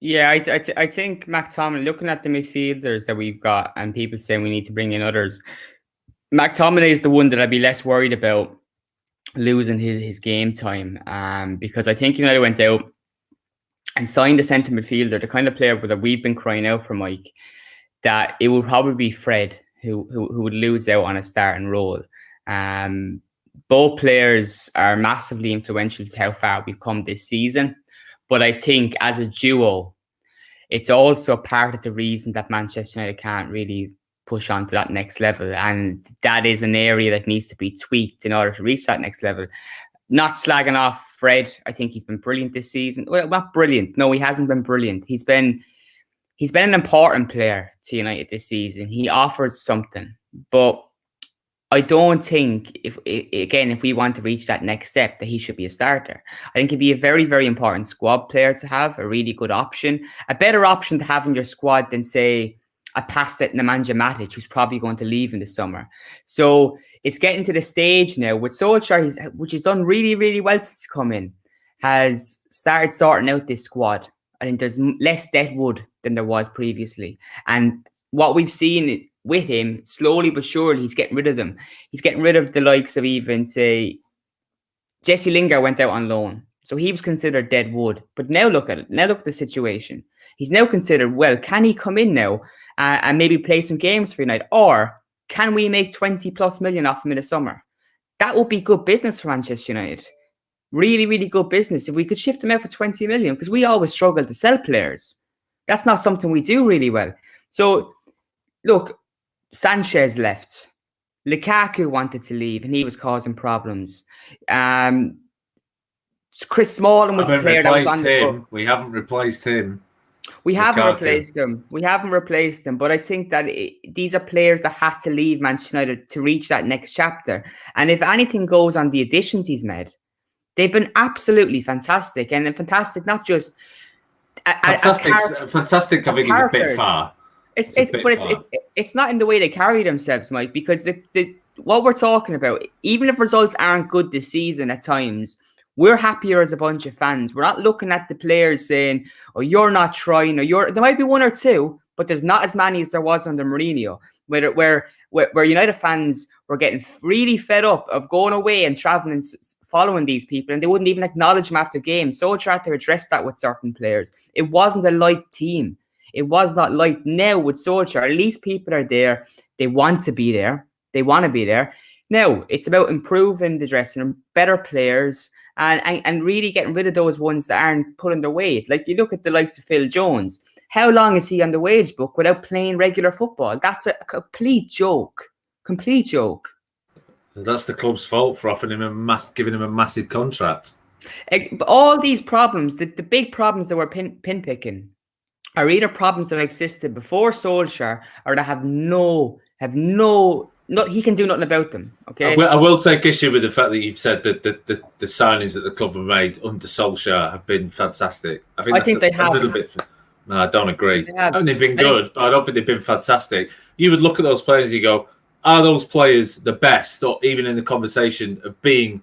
Yeah, I think McTominay, looking at the midfielders that we've got and people saying we need to bring in others, McTominay is the one that I'd be less worried about losing his game time. Because I think United went out and signed a centre midfielder, the kind of player that we've been crying out for, Mike, that it would probably be Fred who would lose out on a starting role. Both players are massively influential to how far we've come this season. But I think as a duo, it's also part of the reason that Manchester United can't really push on to that next level. And that is an area that needs to be tweaked in order to reach that next level. Not slagging off Fred. I think he's been brilliant this season. Well, not brilliant. No, he hasn't been brilliant. He's been an important player to United this season. He offers something. But I don't think if we want to reach that next step, that he should be a starter. I think he'd be a very, very important squad player to have, a really good option, a better option to have in your squad than, say, a Pastet Nemanja Matic, who's probably going to leave in the summer. So it's getting to the stage now with Solskjaer, which he's done really, really well since he's come in, has started sorting out this squad. I think there's less deadwood than there was previously. And what we've seen with him, slowly but surely, he's getting rid of them. He's getting rid of the likes of, even, say, Jesse Lingard went out on loan. So he was considered dead wood. But now look at it. Now look at the situation. He's now considered, well, can he come in now and maybe play some games for United? Or can we make 20 plus million off him in the summer? That would be good business for Manchester United. Really, really good business. If we could shift him out for 20 million, because we always struggle to sell players. That's not something we do really well. So, look, Sanchez left. Lukaku wanted to leave and he was causing problems. Chris Smalling was a player that was on the him. We haven't replaced him. We haven't replaced them. But I think that these are players that had to leave Manchester United to reach that next chapter. And if anything goes on the additions he's made, they've been absolutely fantastic. And fantastic, not just... Fantastic, I think, is a bit far. It's not in the way they carry themselves, Mike, because what we're talking about, even if results aren't good this season at times, we're happier as a bunch of fans. We're not looking at the players saying, oh, you're not trying, or there might be one or two, but there's not as many as there was under Mourinho, where United fans were getting really fed up of going away and traveling and following these people, and they wouldn't even acknowledge them after games. So tried to address that with certain players. It wasn't a light team. It was not like now with Solskjaer. At least people are there. They want to be there. They want to be there. Now, it's about improving the dressing room, better players, and really getting rid of those ones that aren't pulling their weight. Like, you look at the likes of Phil Jones. How long is he on the wage book without playing regular football? That's a complete joke. Complete joke. That's the club's fault for offering him giving him a massive contract. All these problems, the big problems that we're pinpicking, are either problems that existed before Solskjaer or that have he can do nothing about them. Okay. I will take issue with the fact that you've said that the signings that the club have made under Solskjaer have been fantastic. I think they have a little bit. No, I don't agree. I think they've been good, but I don't think they've been fantastic. You would look at those players and you go, are those players the best, or even in the conversation of being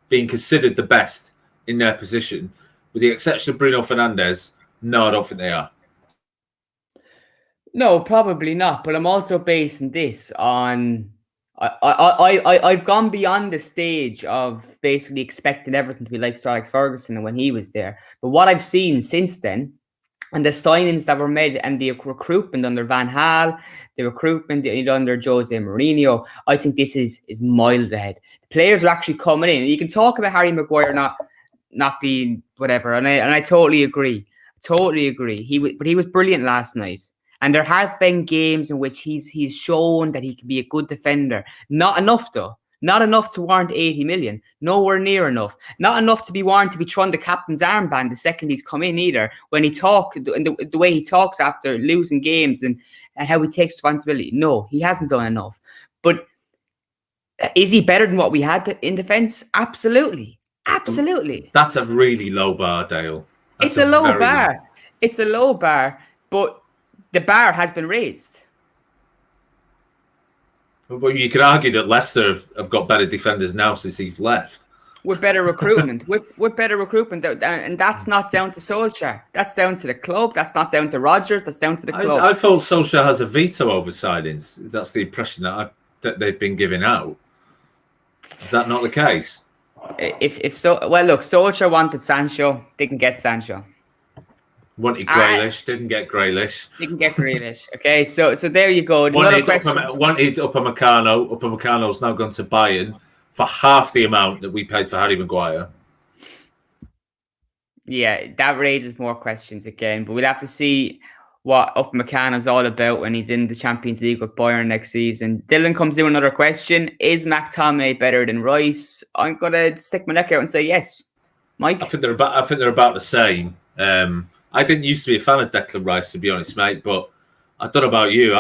considered the best in their position? With the exception of Bruno Fernandes, no, I don't think they are. No, probably not. But I'm also basing this on I've gone beyond the stage of basically expecting everything to be like Sir Alex Ferguson when he was there. But what I've seen since then, and the signings that were made, and the recruitment under Van Gaal, the recruitment under Jose Mourinho, I think this is miles ahead. The players are actually coming in. You can talk about Harry Maguire not being whatever, and I totally agree. But he was brilliant last night. And there have been games in which he's shown that he can be a good defender. Not enough, though. Not enough to warrant 80 million. Nowhere near enough. Not enough to be warranted to be throwing the captain's armband the second he's come in either. When he talks, and the way he talks after losing games and how he takes responsibility. No, he hasn't done enough. But is he better than what we had in defence? Absolutely. Absolutely. That's a really low bar, Dale. It's a low bar. It's a low bar, but the bar has been raised. Well, you could argue that Leicester have got better defenders now since he's left. with better recruitment, with better recruitment, and that's not down to Solskjaer. That's down to the club. That's not down to Rodgers. That's down to the club. I thought Solskjaer has a veto over signings. That's the impression that they've been giving out. Is that not the case? If so, well, look, Solskjaer wanted Sancho. Didn't get Sancho. Wanted Grealish, didn't get Grealish. Didn't get Grealish. Okay, so there you go. Wanted Upamecano. Upamecano's now gone to Bayern for half the amount that we paid for Harry Maguire. Yeah, that raises more questions again, but we'll have to see what Upamecano's all about when he's in the Champions League with Bayern next season. Dylan comes in with another question. Is McTominay better than Rice? I'm going to stick my neck out and say yes. Mike? I think they're about the same. I didn't used to be a fan of Declan Rice, to be honest, mate, but I don't know about you.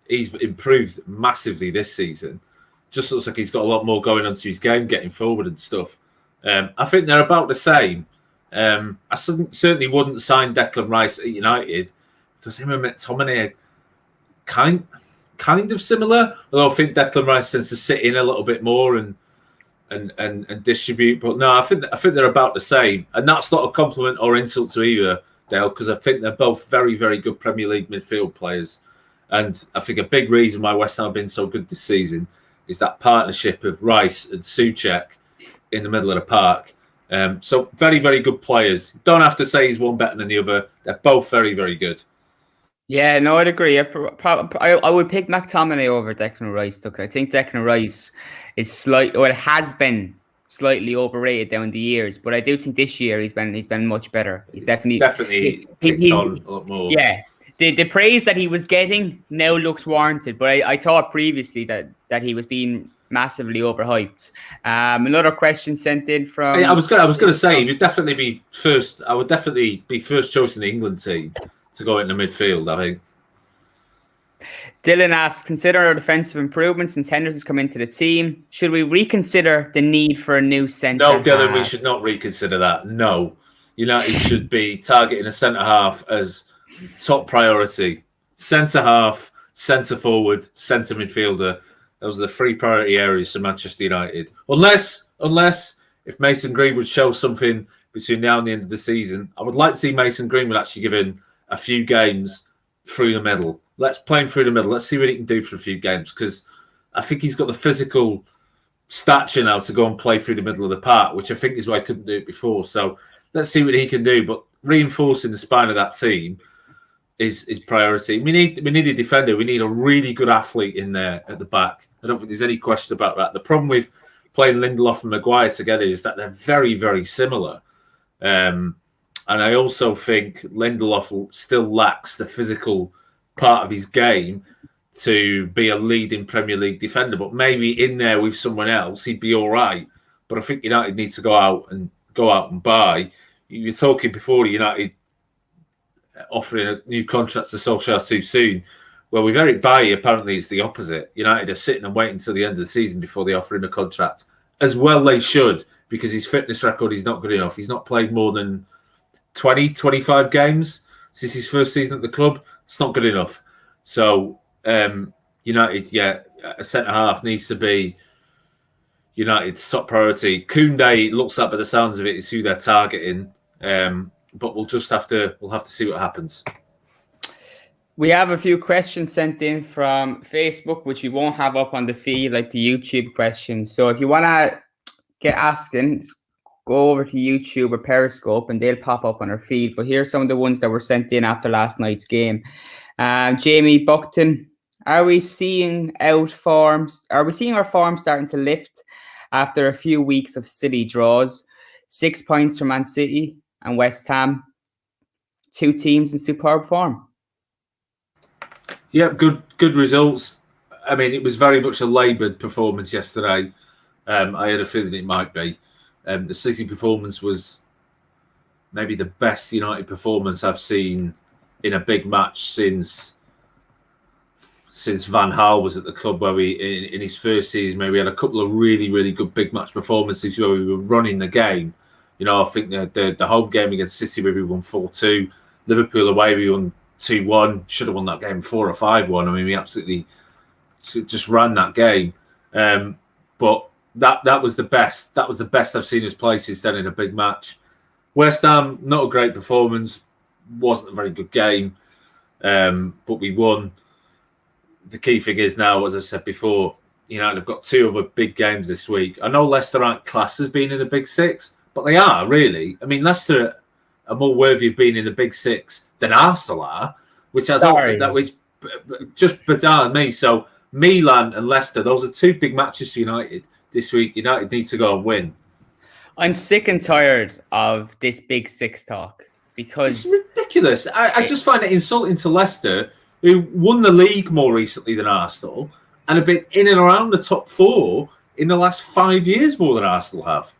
He's improved massively this season. Just looks like he's got a lot more going on to his game, getting forward and stuff. I think they're about the same. I certainly wouldn't sign Declan Rice at United because him and McTominay are kind of similar. Although I think Declan Rice tends to sit in a little bit more and distribute. But no, I think they're about the same, and that's not a compliment or insult to either, Dale, because I think they're both very, very good Premier League midfield players. And I think a big reason why West Ham have been so good this season is that partnership of Rice and Souček in the middle of the park. So very, very good players. Don't have to say he's one better than the other. They're both very, very good. Yeah, no, I'd agree. I would pick McTominay over Declan Rice. Look, I think Declan Rice is has been slightly overrated down the years, but I do think this year he's been much better. He's definitely kicked on a lot more. Yeah, the praise that he was getting now looks warranted, but I thought previously that he was being massively overhyped. Another question sent in from. I was going to say he'd definitely be first. I would definitely be first choice in the England team to go into midfield, I think. Dylan asks, consider our defensive improvements since Henderson's come into the team. Should we reconsider the need for a new centre? No, Dylan, we should not reconsider that. No. United should be targeting a centre half as top priority. Centre half, centre forward, centre midfielder. Those are the three priority areas for Manchester United. Unless if Mason Greenwood shows something between now and the end of the season, I would like to see Mason Greenwood actually given a few games through the middle. Let's play him through the middle. Let's see what he can do for a few games, because I think he's got the physical stature now to go and play through the middle of the park, which I think is why I couldn't do it before. So let's see what he can do. But reinforcing the spine of that team is priority. We need a defender. We need a really good athlete in there at the back. I don't think there's any question about that. The problem with playing Lindelof and Maguire together is that they're very, very similar. And I also think Lindelof still lacks the physical part of his game to be a leading Premier League defender. But maybe in there with someone else, he'd be all right. But I think United needs to go out and buy. You were talking before United offering a new contract to Solskjaer too soon. Well, with Eric Bailly, apparently it's the opposite. United are sitting and waiting until the end of the season before they offer him a contract. As well they should, because his fitness record is not good enough. He's not played more than 20, 25 games since his first season at the club. It's not good enough. So United, a centre-half needs to be United's top priority. Koundé looks like, by the sounds of it, is who they're targeting. But we'll have to see what happens. We have a few questions sent in from Facebook, which we won't have up on the feed, like the YouTube questions. So if you want to get asking, go over to YouTube or Periscope and they'll pop up on our feed. But here's some of the ones that were sent in after last night's game. Jamie Buckton, are we seeing our form starting to lift after a few weeks of silly draws? 6 points from Man City and West Ham. Two teams in superb form. Yeah, good results. I mean, it was very much a laboured performance yesterday. I had a feeling it might be. The City performance was maybe the best United performance I've seen in a big match since Van Gaal was at the club, where in his first season, maybe we had a couple of really, really good big match performances where we were running the game. You know, I think the home game against City, where we won 4-2. Liverpool away, we won 2-1. Should have won that game 4 or 5-1. I mean, we absolutely just ran that game. But That was the best. That was the best I've seen us play since then in a big match. West Ham, not a great performance. Wasn't a very good game, but we won. The key thing is now, as I said before, United have got 2 other big games this week. I know Leicester aren't classed as being in the Big Six, but they are, really. I mean, Leicester are more worthy of being in the Big Six than Arsenal are, which I don't, that which just bizarre to me. So Milan and Leicester, those are 2 big matches for United this week. United need to go and win. I'm sick and tired of this Big Six talk because it's ridiculous. I just find it insulting to Leicester, who won the league more recently than Arsenal and have been in and around the top 4 in the last 5 years more than Arsenal have.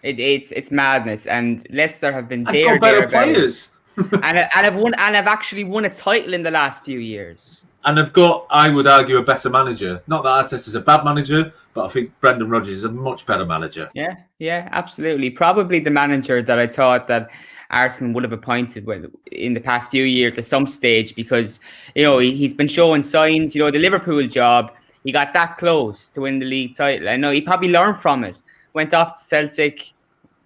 It's madness, and Leicester have been got better players, and have actually won a title in the last few years. And they've got, I would argue, a better manager. Not that Arteta's a bad manager, but I think Brendan Rodgers is a much better manager. Yeah, absolutely. Probably the manager that I thought that Arsenal would have appointed in the past few years at some stage, because he's been showing signs. The Liverpool job, he got that close to win the league title. I know he probably learned from it. Went off to Celtic,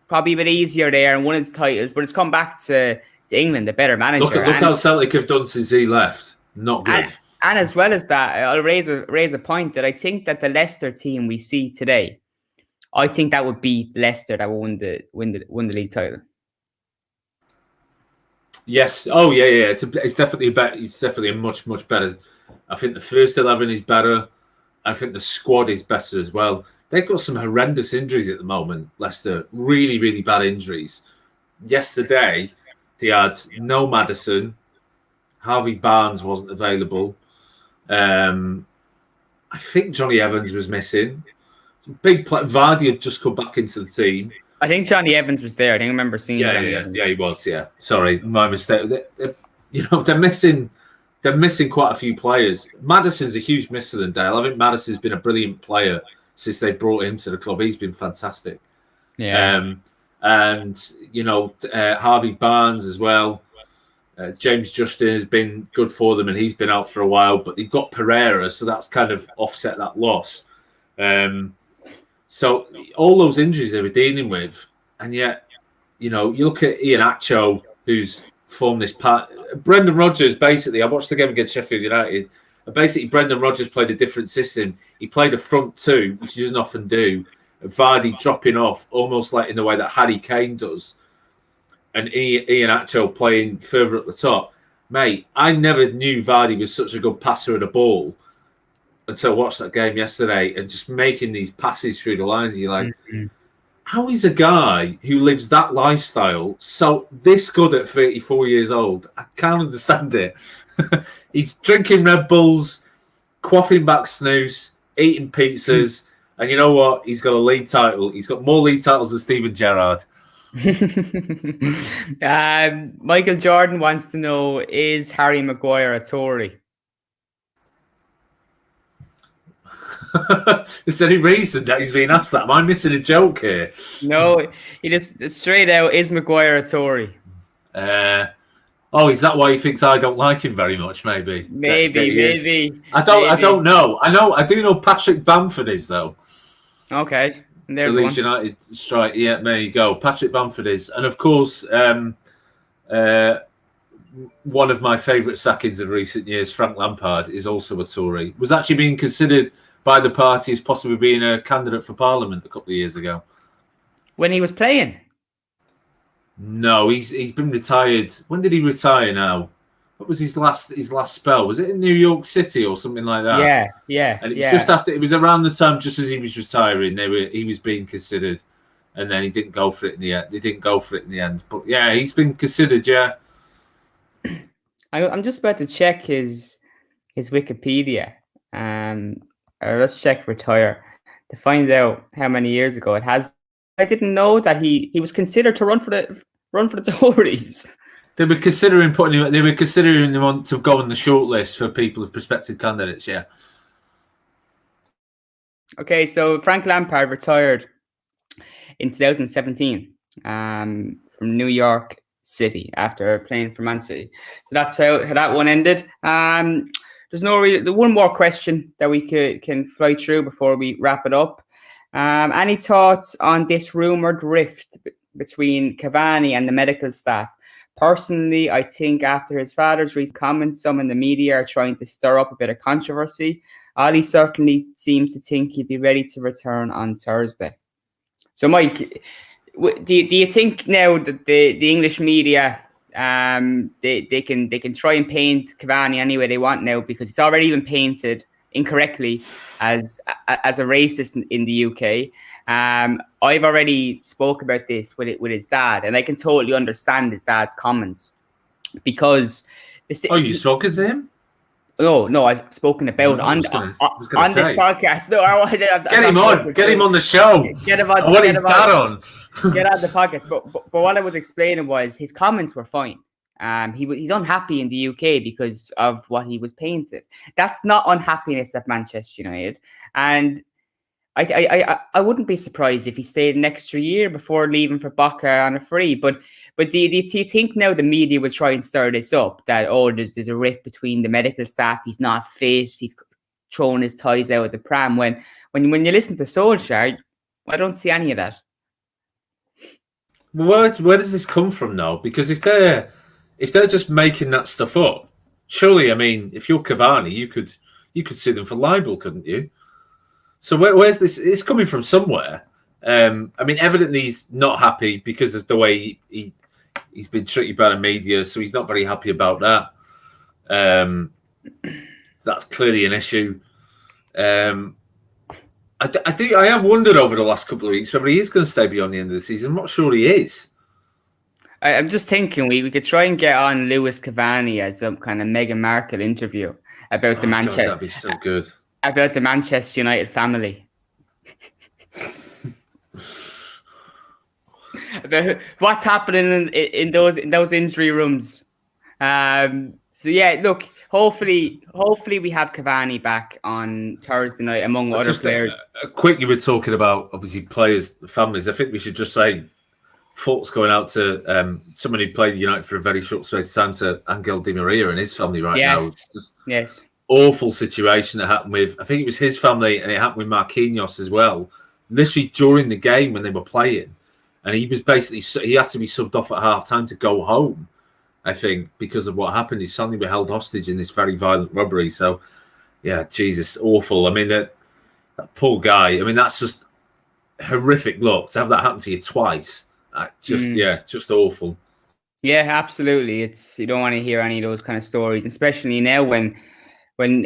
probably a bit easier there, and won his titles. But it's come back to England, a better manager. Look how Celtic have done since he left. Not good. And as well as that, I'll raise a point that I think that the Leicester team we see today, I think that would be Leicester that will win the league title. Yes. Oh yeah. It's definitely It's definitely a much better. I think the first 11 is better. I think the squad is better as well. They've got some horrendous injuries at the moment, Leicester. Really, really bad injuries. Yesterday, they had no Maddison. Harvey Barnes wasn't available. I think Johnny Evans was missing. Big play. Vardy had just come back into the team. I think Johnny Evans was there. I think I remember seeing Johnny Evans. Yeah, he was. Yeah, sorry, my mistake. They're missing quite a few players. Maddison's a huge miss for them, Dale. I think Maddison's been a brilliant player since they brought him to the club. He's been fantastic. Yeah. And Harvey Barnes as well. James Justin has been good for them, and he's been out for a while. But they've got Pereira, so that's kind of offset that loss. So all those injuries they were dealing with, and yet, you look at Ian Acho, who's formed this part. Brendan Rodgers, basically, I watched the game against Sheffield United. And basically, Brendan Rodgers played a different system. He played a front 2, which he doesn't often do. Vardy dropping off, almost like in the way that Harry Kane does. And Ian Acho playing further at the top. Mate, I never knew Vardy was such a good passer of the ball until I watched that game yesterday, and just making these passes through the lines. You're like, how is a guy who lives that lifestyle so this good at 34 years old? I can't understand it. He's drinking Red Bulls, quaffing back snooze, eating pizzas, and you know what? He's got a league title. He's got more league titles than Steven Gerrard. Michael Jordan wants to know, is Harry Maguire a Tory? Is there any reason that he's being asked that? Am I missing a joke here? No, he just straight out, is Maguire a Tory? Is that why he thinks I don't like him very much? Maybe. Maybe. I don't know. I do know Patrick Bamford is, though. Okay. The Leeds United strike. Yeah, there you go. Patrick Bamford is. And of course, one of my favourite sackings of recent years, Frank Lampard, is also a Tory. Was actually being considered by the party as possibly being a candidate for Parliament a couple of years ago. When he was playing? No, he's been retired. When did he retire now? What was his last spell? Was it in New York City or something like that? Yeah. And it was just after, it was around the time just as he was retiring, he was being considered, and then he didn't go for it in the end. They didn't go for it in the end. But yeah, he's been considered, yeah. I'm just about to check his Wikipedia. Let's check retire to find out how many years ago it has. I didn't know that he was considered to run for the Tories. They were considering him on to go on the shortlist for people of prospective candidates. Yeah. Okay, so Frank Lampard retired in 2017 from New York City after playing for Man City. So that's how that one ended. There's one more question that we can fly through before we wrap it up. Any thoughts on this rumoured rift between Cavani and the medical staff? Personally, I think after his father's recent comments, some in the media are trying to stir up a bit of controversy. Ali certainly seems to think he'd be ready to return on Thursday. So, Mike, do you think now that the English media they can try and paint Cavani any way they want now, because it's already been painted incorrectly as a racist in the UK? I've already spoke about this with his dad, and I can totally understand his dad's comments, because you spoken to him? No, I've spoken about on this podcast. No, I wanted to get him on the show. Get his dad on. Get on the podcast. But what I was explaining was his comments were fine. He's unhappy in the UK because of what he was painted. That's not unhappiness at Manchester United, and I wouldn't be surprised if he stayed an extra year before leaving for Boca on a free. But do you think now the media will try and stir this up, that there's a rift between the medical staff, he's not fit, he's throwing his ties out of the pram, when you listen to Solskjaer, I don't see any of that. Where does this come from now? Because if they're just making that stuff up, surely, I mean, if you're Cavani, you could sue them for libel, couldn't you? So where's this? It's coming from somewhere. I mean, evidently he's not happy because of the way he's been treated by the media, so he's not very happy about that. That's clearly an issue. I have wondered over the last couple of weeks whether he is going to stay beyond the end of the season. I'm not sure he is. I'm just thinking we could try and get on Lewis Cavani as some kind of Meghan Markle interview about the Manchester. That'd be so good. About the Manchester United family. About what's happening in those injury rooms. So yeah, look, hopefully we have Cavani back on Thursday night among other players. Quick, you were talking about obviously players, families. I think we should just say thoughts going out to someone who played United for a very short space of time, to Angel Di Maria and his family now. Yes. Awful situation that happened with, I think it was his family, and it happened with Marquinhos as well. Literally during the game when they were playing, and he had to be subbed off at half time to go home, I think, because of what happened. His family were held hostage in this very violent robbery. So, yeah, Jesus, awful. I mean, that poor guy. I mean, that's just horrific. Look, to have that happen to you twice, just awful. Yeah, absolutely. You don't want to hear any of those kind of stories, especially now when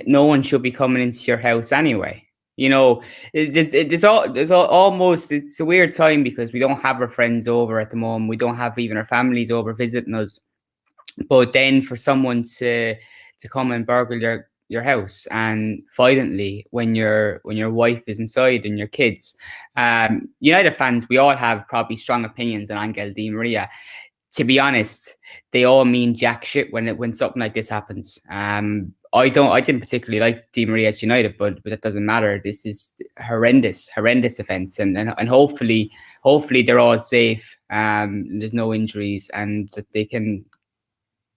no one should be coming into your house anyway. You know, it's a weird time because we don't have our friends over at the moment. We don't have even our families over visiting us. But then for someone to come and burgle your house, and violently when your wife is inside and your kids, United fans, we all have probably strong opinions on Angel Di Maria. To be honest, they all mean jack shit when something like this happens. I didn't particularly like Di Maria at United, but that doesn't matter. This is horrendous offence, and hopefully they're all safe. There's no injuries, and that they can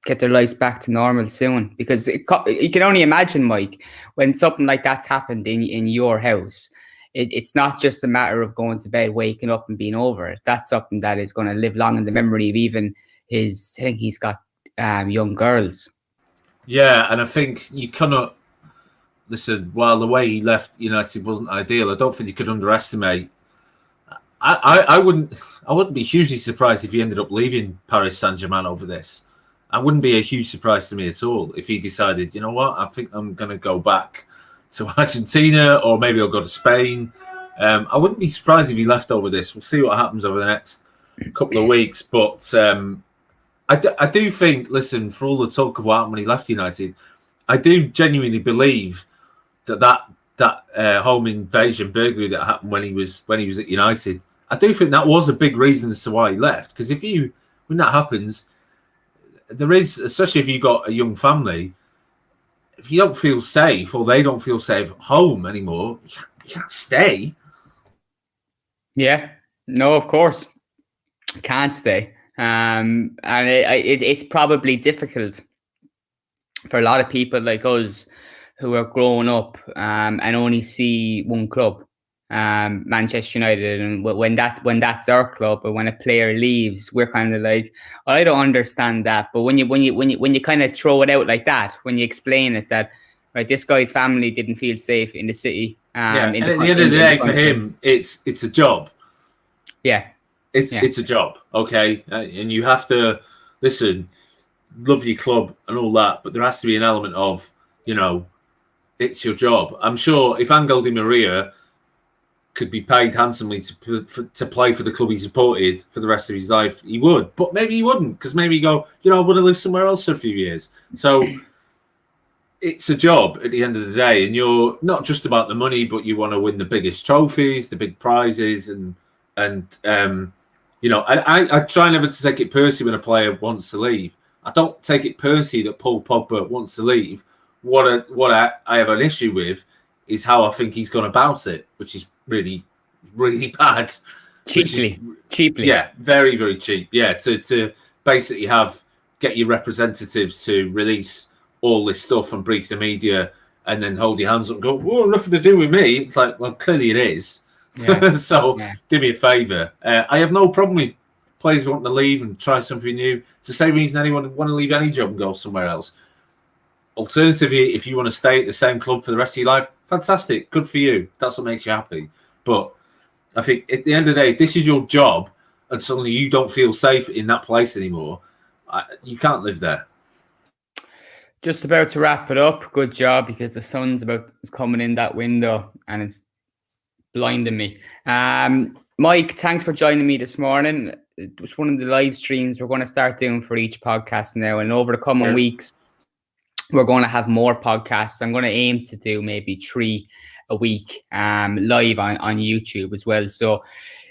get their lives back to normal soon. Because you can only imagine, Mike, when something like that's happened in your house. It's not just a matter of going to bed, waking up and being over it. That's something that is going to live long in the memory of even I think he's got young girls. Yeah, and I think you cannot listen. While the way he left United wasn't ideal, I don't think you could underestimate. I wouldn't be hugely surprised if he ended up leaving Paris Saint-Germain over this. I wouldn't be a huge surprise to me at all if he decided, you know what, I think I'm going to go back to Argentina, or maybe I'll go to Spain. I wouldn't be surprised if he left over this. We'll see what happens over the next couple of weeks. But I do think, listen, for all the talk of what happened when he left United, I do genuinely believe that home invasion burglary that happened when he was at United, I do think that was a big reason as to why he left. Because when that happens, there is, especially if you've got a young family, if you don't feel safe, or they don't feel safe at home anymore, you can't stay. Yeah, no, of course, can't stay. And it's probably difficult for a lot of people like us who are growing up and only see one club. Manchester United, and when that's our club, but when a player leaves, we're kind of like, I don't understand that. But when you kind of throw it out like that, when you explain it that, right, this guy's family didn't feel safe in the city. And at the end of the day, for him, it's a job. Yeah, it's a job. Okay, and you have to listen, love your club and all that, but there has to be an element of, it's your job. I'm sure if Angel Di Maria could be paid handsomely to play for the club he supported for the rest of his life, he would. But maybe he wouldn't, because maybe he go, I want to live somewhere else for a few years. So it's a job at the end of the day, and you're not just about the money, but you want to win the biggest trophies, the big prizes, and I try never to take it personally when a player wants to leave. I don't take it personally that Paul Pogba wants to leave. What I have an issue with is how I think he's gone about it, which is really, really bad. Cheaply. Yeah, very, very cheap. Yeah, to basically get your representatives to release all this stuff and brief the media and then hold your hands up and go, well, nothing to do with me. It's like, well, clearly it is. Yeah. So do me a favour. I have no problem with players wanting to leave and try something new. It's the same reason anyone would want to leave any job and go somewhere else. Alternatively, if you want to stay at the same club for the rest of your life, fantastic, good for you. That's what makes you happy. But I think at the end of the day, if this is your job and suddenly you don't feel safe in that place anymore, you can't live there. Just about to wrap it up. Good job, because the sun's coming in that window and it's blinding me. Mike, thanks for joining me this morning. It was one of the live streams we're going to start doing for each podcast now, and over the coming weeks, we're going to have more podcasts. I'm going to aim to do maybe 3 a week live on YouTube as well. So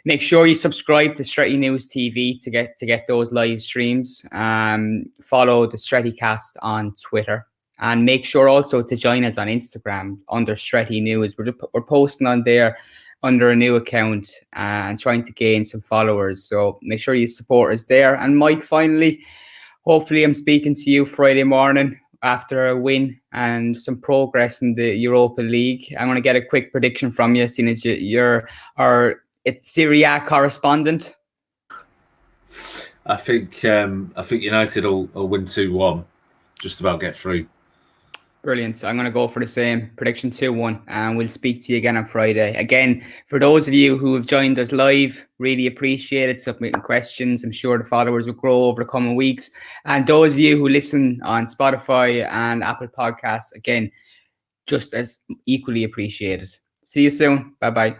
make sure you subscribe to Stretty News TV to get those live streams. Follow the Strettycast on Twitter, and make sure also to join us on Instagram under Stretty News. We're posting on there under a new account and trying to gain some followers. So make sure you support us there. And Mike, finally, hopefully I'm speaking to you Friday morning after a win and some progress in the Europa League. I'm going to get a quick prediction from you, seeing as you're our Serie A correspondent. I think United will win 2-1, just about get through. Brilliant. I'm going to go for the same prediction, 2-1, and we'll speak to you again on Friday. Again, for those of you who have joined us live, really appreciate it, submitting questions. I'm sure the followers will grow over the coming weeks. And those of you who listen on Spotify and Apple Podcasts, again, just as equally appreciated. See you soon. Bye-bye.